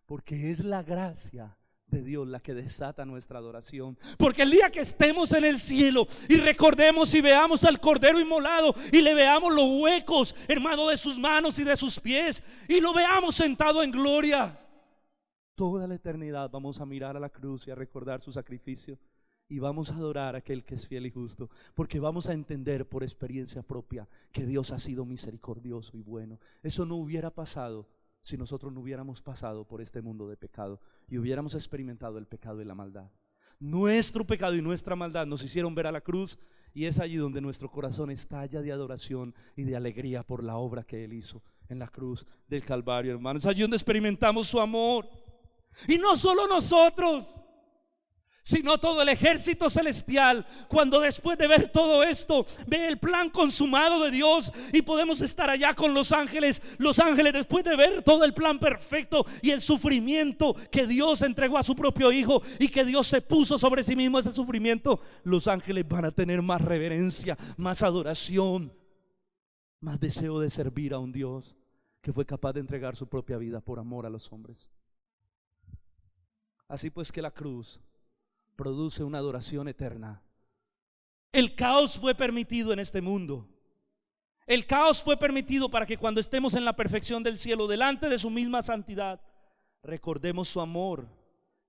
porque es la gracia de Dios la que desata nuestra adoración. Porque el día que estemos en el cielo y recordemos y veamos al Cordero inmolado y le veamos los huecos, hermano, de sus manos y de sus pies, y lo veamos sentado en gloria, toda la eternidad vamos a mirar a la cruz y a recordar su sacrificio, y vamos a adorar a aquel que es fiel y justo, porque vamos a entender por experiencia propia que Dios ha sido misericordioso y bueno. Eso no hubiera pasado si nosotros no hubiéramos pasado por este mundo de pecado y hubiéramos experimentado el pecado y la maldad. Nuestro pecado y nuestra maldad nos hicieron ver a la cruz, y es allí donde nuestro corazón estalla de adoración y de alegría por la obra que Él hizo en la cruz del Calvario, hermanos. Es allí donde experimentamos su amor. Y no solo nosotros, sino todo el ejército celestial, cuando después de ver todo esto, ve el plan consumado de Dios, y podemos estar allá con los ángeles. Los ángeles, después de ver todo el plan perfecto y el sufrimiento que Dios entregó a su propio Hijo, y que Dios se puso sobre sí mismo ese sufrimiento, los ángeles van a tener más reverencia, más adoración, más deseo de servir a un Dios que fue capaz de entregar su propia vida por amor a los hombres. Así pues que la cruz produce una adoración eterna. El caos fue permitido en este mundo. El caos fue permitido para que cuando estemos en la perfección del cielo, delante de su misma santidad, recordemos su amor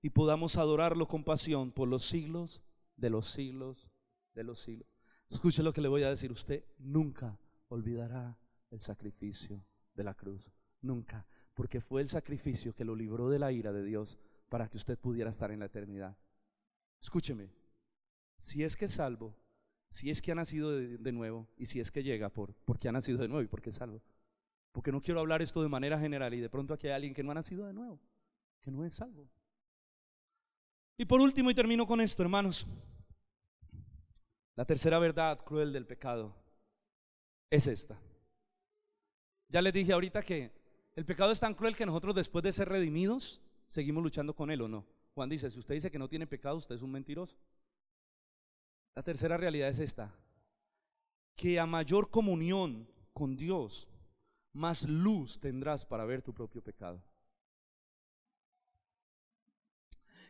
y podamos adorarlo con pasión por los siglos de los siglos de los siglos. Escuche lo que le voy a decir: usted nunca olvidará el sacrificio de la cruz. Nunca. Porque fue el sacrificio que lo libró de la ira de Dios para que usted pudiera estar en la eternidad. Escúcheme, si es que es salvo, si es que ha nacido de nuevo, y si es que llega porque ha nacido de nuevo y porque es salvo, porque no quiero hablar esto de manera general y de pronto aquí hay alguien que no ha nacido de nuevo, que no es salvo. Y por último, y termino con esto, hermanos, la tercera verdad cruel del pecado es esta. Ya les dije ahorita que el pecado es tan cruel que nosotros, después de ser redimidos, seguimos luchando con él, ¿o no? Juan dice: si usted dice que no tiene pecado, usted es un mentiroso. La tercera realidad es esta: que a mayor comunión con Dios, más luz tendrás para ver tu propio pecado.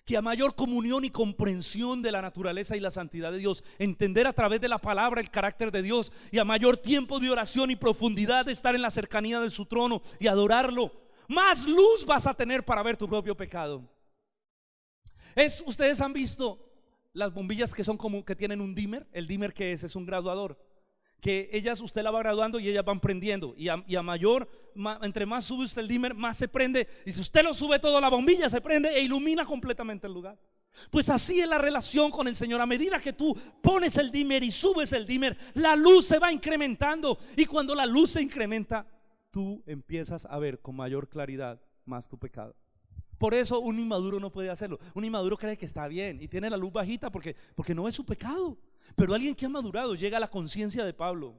Que a mayor comunión y comprensión de la naturaleza y la santidad de Dios, entender a través de la palabra el carácter de Dios, y a mayor tiempo de oración y profundidad de estar en la cercanía de su trono y adorarlo, más luz vas a tener para ver tu propio pecado. Ustedes han visto las bombillas que son como que tienen un dimmer. El dimmer, que es un graduador, que usted la va graduando y ellas van prendiendo, y a mayor, entre más sube usted el dimmer, más se prende, y si usted lo sube todo, la bombilla se prende e ilumina completamente el lugar. Pues así es la relación con el Señor. A medida que tú pones el dimmer y subes el dimmer, la luz se va incrementando, y cuando la luz se incrementa, tú empiezas a ver con mayor claridad más tu pecado. Por eso un inmaduro no puede hacerlo. Un inmaduro cree que está bien y tiene la luz bajita porque no es su pecado. Pero alguien que ha madurado llega a la conciencia de Pablo: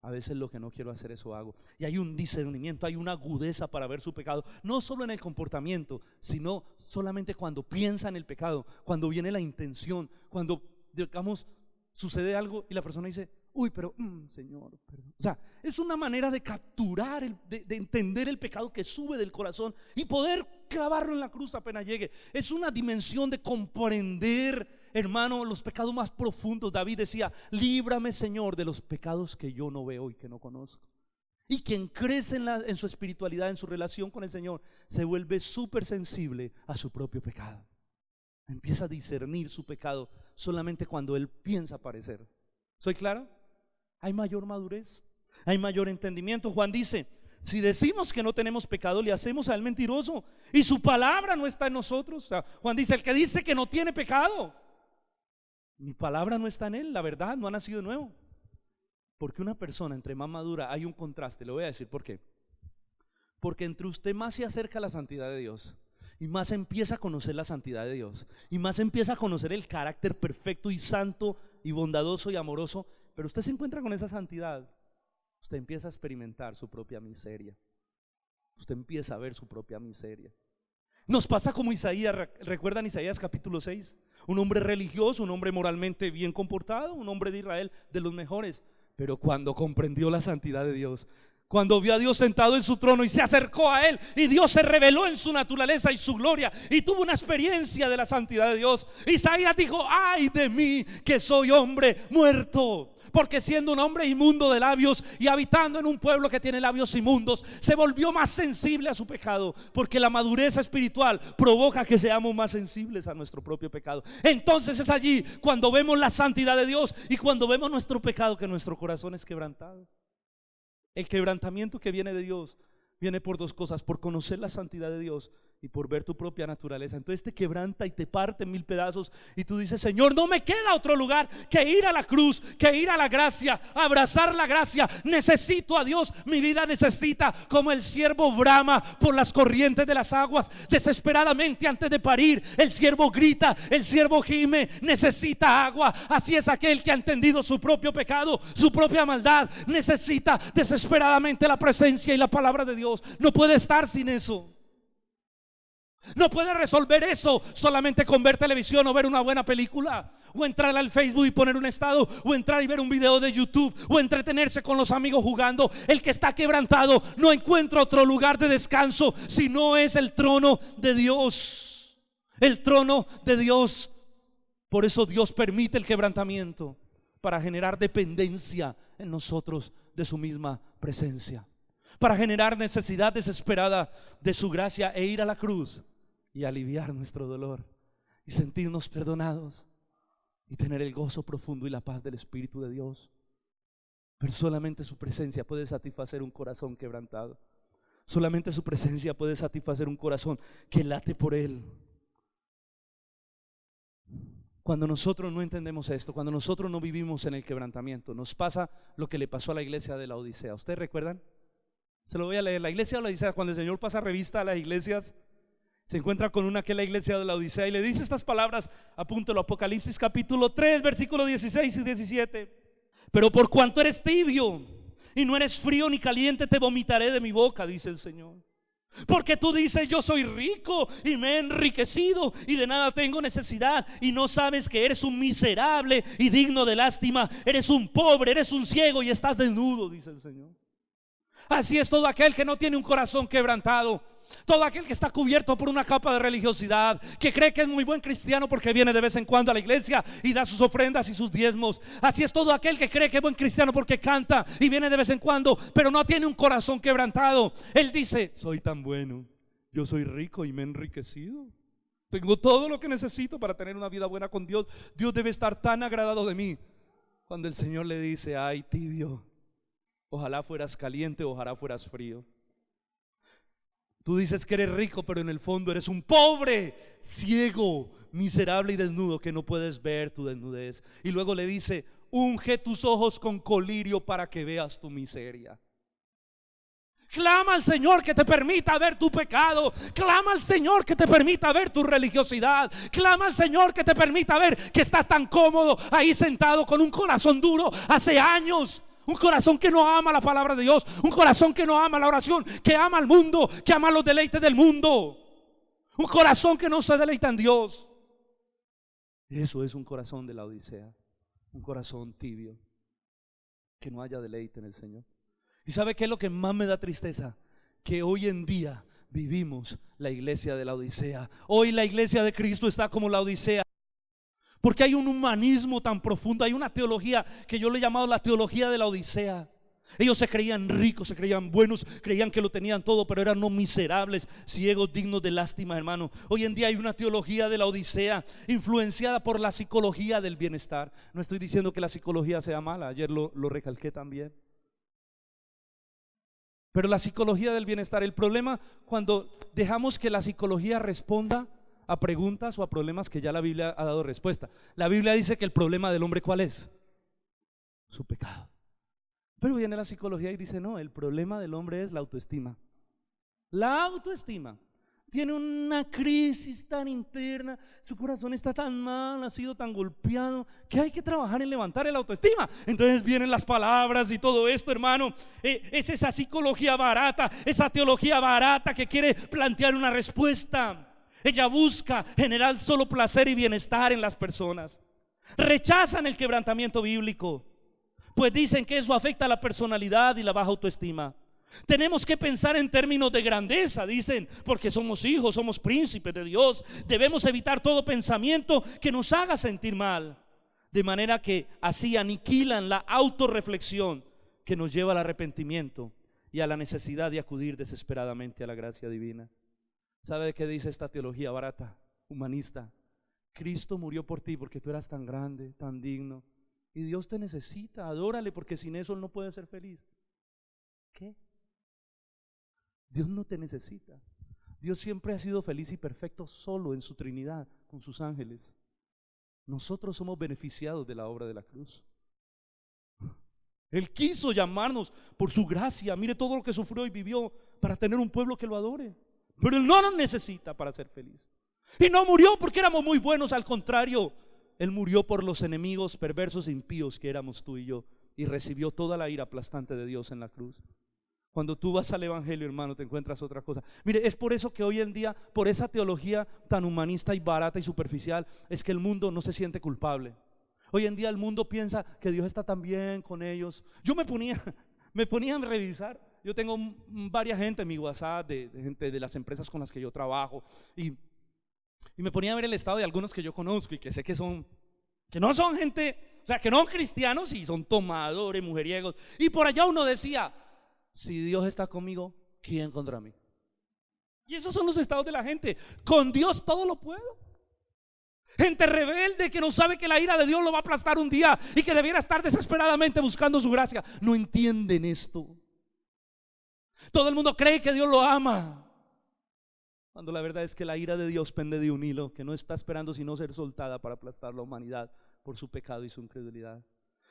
a veces lo que no quiero hacer, eso hago. Y hay un discernimiento, hay una agudeza para ver su pecado, no solo en el comportamiento, sino solamente cuando piensa en el pecado, cuando viene la intención, cuando, digamos, sucede algo y la persona dice: uy, pero Señor, perdón. O sea, es una manera de capturar, de entender el pecado que sube del corazón y poder clavarlo en la cruz apenas llegue. Es una dimensión de comprender, hermano, los pecados más profundos. David decía: líbrame, Señor, de los pecados que yo no veo y que no conozco. Y quien crece en su espiritualidad, en su relación con el Señor, se vuelve súper sensible a su propio pecado. Empieza a discernir su pecado solamente cuando él piensa parecer. ¿Soy claro? Hay mayor madurez, hay mayor entendimiento. Juan dice: si decimos que no tenemos pecado, le hacemos a él mentiroso, y su palabra no está en nosotros. O sea, Juan dice: el que dice que no tiene pecado, mi palabra no está en él. La verdad, no ha nacido de nuevo. Porque una persona, entre más madura, hay un contraste. Le voy a decir por qué. Porque entre usted más se acerca a la santidad de Dios, y más empieza a conocer la santidad de Dios, y más empieza a conocer el carácter perfecto y santo y bondadoso y amoroso, pero usted se encuentra con esa santidad, usted empieza a experimentar su propia miseria. Usted empieza a ver su propia miseria. Nos pasa como Isaías. ¿Recuerdan Isaías capítulo 6? Un hombre religioso, un hombre moralmente bien comportado, un hombre de Israel de los mejores, pero cuando comprendió la santidad de Dios, cuando vio a Dios sentado en su trono y se acercó a él, y Dios se reveló en su naturaleza y su gloria, y tuvo una experiencia de la santidad de Dios, Isaías dijo: ay de mí, que soy hombre muerto, porque siendo un hombre inmundo de labios y habitando en un pueblo que tiene labios inmundos, se volvió más sensible a su pecado. Porque la madurez espiritual provoca que seamos más sensibles a nuestro propio pecado. Entonces es allí cuando vemos la santidad de Dios y cuando vemos nuestro pecado, que nuestro corazón es quebrantado. El quebrantamiento que viene de Dios viene por dos cosas: por conocer la santidad de Dios y por ver tu propia naturaleza. Entonces te quebranta y te parte en mil pedazos y tú dices: Señor, no me queda otro lugar que ir a la cruz, que ir a la gracia, abrazar la gracia. Necesito a Dios, mi vida necesita, como el siervo brama por las corrientes de las aguas desesperadamente antes de parir. El siervo grita, el siervo gime, necesita agua. Así es aquel que ha entendido su propio pecado, su propia maldad, necesita desesperadamente la presencia y la palabra de Dios. No puede estar sin eso. No puede resolver eso solamente con ver televisión o ver una buena película, o entrar al Facebook y poner un estado, o entrar y ver un video de YouTube, o entretenerse con los amigos jugando. El que está quebrantado no encuentra otro lugar de descanso si no es el trono de Dios. El trono de Dios. Por eso Dios permite el quebrantamiento, para generar dependencia en nosotros de su misma presencia, para generar necesidad desesperada de su gracia e ir a la cruz y aliviar nuestro dolor y sentirnos perdonados y tener el gozo profundo y la paz del Espíritu de Dios. Pero solamente su presencia puede satisfacer un corazón quebrantado. Solamente su presencia puede satisfacer un corazón que late por Él. Cuando nosotros no entendemos esto, cuando nosotros no vivimos en el quebrantamiento, nos pasa lo que le pasó a la iglesia de la Odisea. ¿Ustedes recuerdan? Se lo voy a leer. La iglesia de la Odisea, cuando el Señor pasa revista a las iglesias, se encuentra con una que es la iglesia de la Odisea y le dice estas palabras. Apúntelo: Apocalipsis capítulo 3 versículos 16 y 17. Pero por cuanto eres tibio y no eres frío ni caliente, te vomitaré de mi boca, dice el Señor. Porque tú dices: yo soy rico y me he enriquecido y de nada tengo necesidad, y no sabes que eres un miserable y digno de lástima. Eres un pobre, eres un ciego y estás desnudo, dice el Señor. Así es todo aquel que no tiene un corazón quebrantado, todo aquel que está cubierto por una capa de religiosidad, que cree que es muy buen cristiano porque viene de vez en cuando a la iglesia y da sus ofrendas y sus diezmos. Así es todo aquel que cree que es buen cristiano porque canta y viene de vez en cuando, pero no tiene un corazón quebrantado. Él dice: soy tan bueno, yo soy rico y me he enriquecido, tengo todo lo que necesito para tener una vida buena con Dios. Dios debe estar tan agradado de mí. Cuando el Señor le dice: ay, tibio, ojalá fueras caliente, ojalá fueras frío. Tú dices que eres rico, pero en el fondo eres un pobre, ciego, miserable y desnudo, que no puedes ver tu desnudez. Y luego le dice: unge tus ojos con colirio para que veas tu miseria. Clama al Señor que te permita ver tu pecado. Clama al Señor que te permita ver tu religiosidad. Clama al Señor que te permita ver que estás tan cómodo ahí sentado con un corazón duro hace años. Un corazón que no ama la palabra de Dios, un corazón que no ama la oración, que ama al mundo, que ama los deleites del mundo, un corazón que no se deleita en Dios. Eso es un corazón de la Odisea, un corazón tibio, que no haya deleite en el Señor. ¿Y sabe qué es lo que más me da tristeza? Que hoy en día vivimos la iglesia de la Odisea. Hoy la iglesia de Cristo está como la Odisea. Porque hay un humanismo tan profundo, hay una teología que yo le he llamado la teología de la Odisea. Ellos se creían ricos, se creían buenos, creían que lo tenían todo, pero eran no miserables, ciegos, dignos de lástima, hermano. Hoy en día hay una teología de la Odisea influenciada por la psicología del bienestar. No estoy diciendo que la psicología sea mala, ayer lo recalqué también. Pero la psicología del bienestar, el problema cuando dejamos que la psicología responda a preguntas o a problemas que ya la Biblia ha dado respuesta. La Biblia dice que el problema del hombre, ¿cuál es? Su pecado. Pero viene la psicología y dice: no, el problema del hombre es la autoestima. La autoestima. Tiene una crisis tan interna, su corazón está tan mal, ha sido tan golpeado, que hay que trabajar en levantar el autoestima. Entonces vienen las palabras y todo esto, hermano. Es esa psicología barata, esa teología barata que quiere plantear una respuesta. Ella busca generar solo placer y bienestar en las personas. Rechazan el quebrantamiento bíblico, pues dicen que eso afecta a la personalidad y la baja autoestima. Tenemos que pensar en términos de grandeza, dicen, porque somos hijos, somos príncipes de Dios. Debemos evitar todo pensamiento que nos haga sentir mal, de manera que así aniquilan la autorreflexión que nos lleva al arrepentimiento y a la necesidad de acudir desesperadamente a la gracia divina. ¿Sabe qué dice esta teología barata, humanista? Cristo murió por ti porque tú eras tan grande, tan digno, y Dios te necesita. Adórale, porque sin eso Él no puede ser feliz. ¿Qué? Dios no te necesita. Dios siempre ha sido feliz y perfecto solo en su Trinidad, con sus ángeles. Nosotros somos beneficiados de la obra de la cruz. Él quiso llamarnos por su gracia. Mire todo lo que sufrió y vivió para tener un pueblo que lo adore. Pero Él no nos necesita para ser feliz. Y no murió porque éramos muy buenos, al contrario, Él murió por los enemigos perversos e impíos que éramos tú y yo, y recibió toda la ira aplastante de Dios en la cruz. Cuando tú vas al evangelio, hermano, te encuentras otra cosa. Mire, es por eso que hoy en día, por esa teología tan humanista y barata y superficial, es que el mundo no se siente culpable. Hoy en día el mundo piensa que Dios está tan bien con ellos. Yo me ponía a revisar. Yo tengo varias gente en mi WhatsApp de gente de las empresas con las que yo trabajo, y me ponía a ver el estado de algunos que yo conozco y que sé que no son gente, o sea, que no son cristianos y son tomadores, mujeriegos. Y por allá uno decía: si Dios está conmigo, ¿quién contra mí? Y esos son los estados de la gente. Con Dios todo lo puedo. Gente rebelde que no sabe que la ira de Dios lo va a aplastar un día y que debiera estar desesperadamente buscando su gracia. No entienden esto. Todo el mundo cree que Dios lo ama, cuando la verdad es que la ira de Dios pende de un hilo que no está esperando sino ser soltada para aplastar la humanidad por su pecado y su incredulidad.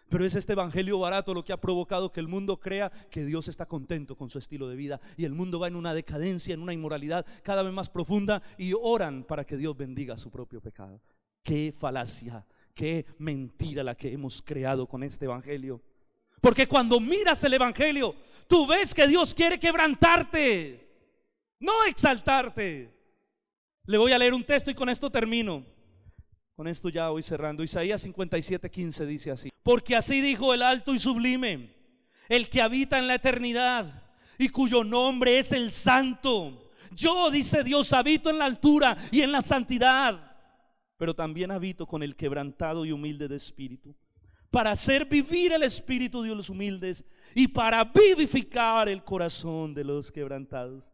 Pero es este evangelio barato lo que ha provocado que el mundo crea que Dios está contento con su estilo de vida, y el mundo va en una decadencia, en una inmoralidad cada vez más profunda, y oran para que Dios bendiga su propio pecado. Qué falacia, qué mentira la que hemos creado con este evangelio. Porque cuando miras el evangelio, tú ves que Dios quiere quebrantarte, no exaltarte. Le voy a leer un texto y con esto termino. Con esto ya voy cerrando. Isaías 57:15 dice así: porque así dijo el alto y sublime, el que habita en la eternidad y cuyo nombre es el Santo. Yo, dice Dios, habito en la altura y en la santidad, pero también habito con el quebrantado y humilde de espíritu, para hacer vivir el espíritu de los humildes y para vivificar el corazón de los quebrantados.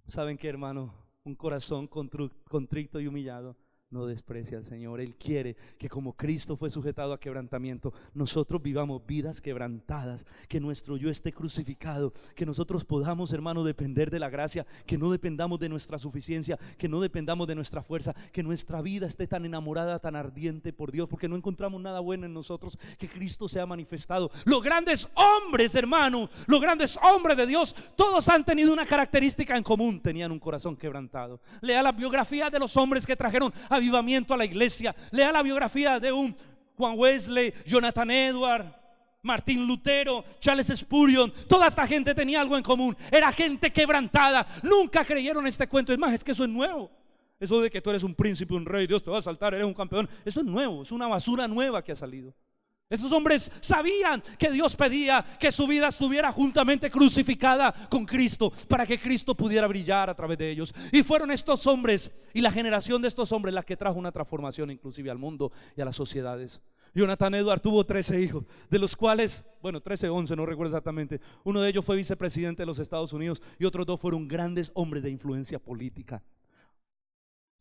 ¿Saben qué, hermano? Un corazón contrito y humillado no desprecia al Señor. Él quiere que, como Cristo fue sujetado a quebrantamiento, nosotros vivamos vidas quebrantadas, que nuestro yo esté crucificado, que nosotros podamos, hermano, depender de la gracia, que no dependamos de nuestra suficiencia, que no dependamos de nuestra fuerza, que nuestra vida esté tan enamorada, tan ardiente por Dios, porque no encontramos nada bueno en nosotros, que Cristo sea manifestado. Los grandes hombres, hermano, los grandes hombres de Dios, todos han tenido una característica en común: tenían un corazón quebrantado. Lea la biografía de los hombres que trajeron avivamiento a la iglesia. Lea la biografía de un Juan Wesley, Jonathan Edwards, Martín Lutero, Charles Spurgeon. Toda esta gente tenía algo en común: era gente quebrantada. Nunca creyeron este cuento. Es más, es que eso es nuevo. Eso de que tú eres un príncipe, un rey, Dios te va a saltar, eres un campeón, eso es nuevo, es una basura nueva que ha salido. Estos hombres sabían que Dios pedía que su vida estuviera juntamente crucificada con Cristo, para que Cristo pudiera brillar a través de ellos. Y fueron estos hombres y la generación de estos hombres la que trajo una transformación inclusive al mundo y a las sociedades. Jonathan Edwards tuvo 13 hijos, de los cuales, 13 o 11, no recuerdo exactamente. Uno de ellos fue vicepresidente de los Estados Unidos y otros 2 fueron grandes hombres de influencia política.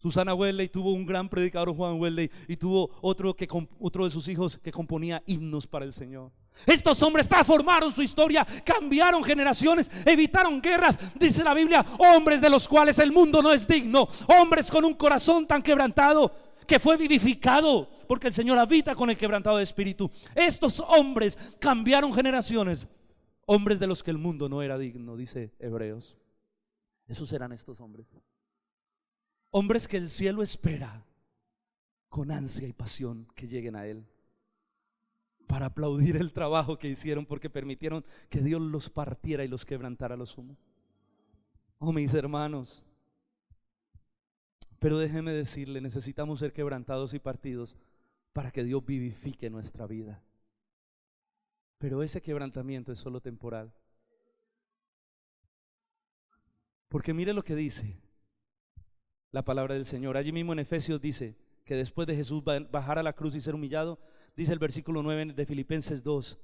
Susana Wesley tuvo un gran predicador, Juan Wesley, y tuvo otro de sus hijos que componía himnos para el Señor. Estos hombres transformaron su historia, cambiaron generaciones, evitaron guerras. Dice la Biblia: hombres de los cuales el mundo no es digno, hombres con un corazón tan quebrantado que fue vivificado, porque el Señor habita con el quebrantado de espíritu. Estos hombres cambiaron generaciones, hombres de los que el mundo no era digno, dice Hebreos. Esos eran estos hombres. Hombres que el cielo espera con ansia y pasión que lleguen a Él, para aplaudir el trabajo que hicieron, porque permitieron que Dios los partiera y los quebrantara a lo sumo. Oh, mis hermanos, pero déjeme decirle, necesitamos ser quebrantados y partidos para que Dios vivifique nuestra vida. Pero ese quebrantamiento es solo temporal, porque mire lo que dice la palabra del Señor. Allí mismo en Efesios dice que después de Jesús bajar a la cruz y ser humillado, dice el versículo 9 de Filipenses 2: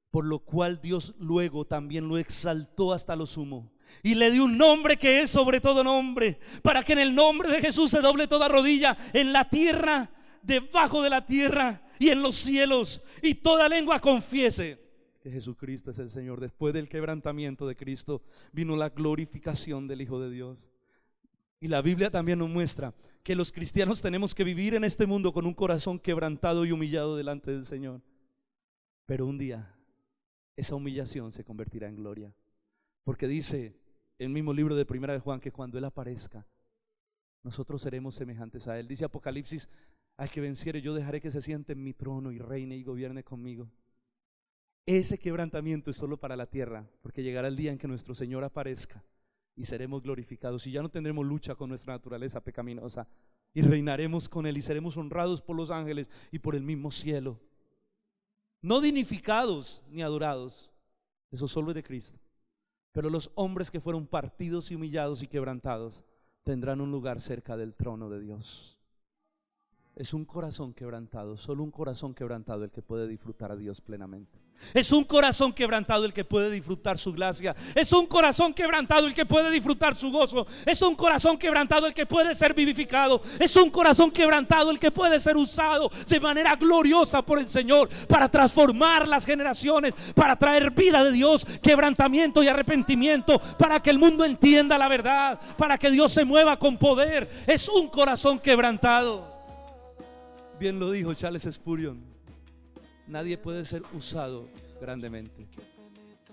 por lo cual Dios luego también lo exaltó hasta lo sumo y le dio un nombre que es sobre todo nombre, para que en el nombre de Jesús se doble toda rodilla, en la tierra, debajo de la tierra y en los cielos, y toda lengua confiese que Jesucristo es el Señor. Después del quebrantamiento de Cristo vino la glorificación del Hijo de Dios. Y la Biblia también nos muestra que los cristianos tenemos que vivir en este mundo con un corazón quebrantado y humillado delante del Señor. Pero un día esa humillación se convertirá en gloria, porque dice el mismo libro de Primera de Juan que cuando Él aparezca, nosotros seremos semejantes a Él. Dice Apocalipsis: al que venciere yo dejaré que se siente en mi trono y reine y gobierne conmigo. Ese quebrantamiento es solo para la tierra, porque llegará el día en que nuestro Señor aparezca y seremos glorificados, y ya no tendremos lucha con nuestra naturaleza pecaminosa, y reinaremos con Él y seremos honrados por los ángeles y por el mismo cielo, no dignificados ni adorados. Eso solo es de Cristo. Pero los hombres que fueron partidos y humillados y quebrantados tendrán un lugar cerca del trono de Dios. Es un corazón quebrantado, solo un corazón quebrantado el que puede disfrutar a Dios plenamente. Es un corazón quebrantado el que puede disfrutar su gracia. Es un corazón quebrantado el que puede disfrutar su gozo. Es un corazón quebrantado el que puede ser vivificado. Es un corazón quebrantado el que puede ser usado de manera gloriosa por el Señor para transformar las generaciones, para traer vida de Dios, quebrantamiento y arrepentimiento, para que el mundo entienda la verdad, para que Dios se mueva con poder. Es un corazón quebrantado. Bien lo dijo Charles Spurgeon: nadie puede ser usado grandemente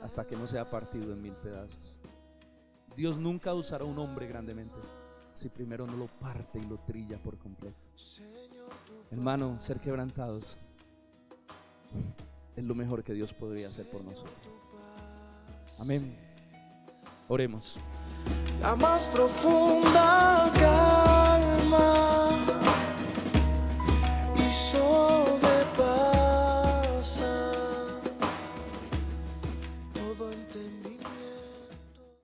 hasta que no sea partido en 1000 pedazos. Dios nunca usará a un hombre grandemente si primero no lo parte y lo trilla por completo. Hermano, ser quebrantados es lo mejor que Dios podría hacer por nosotros. Amén. Oremos. La más profunda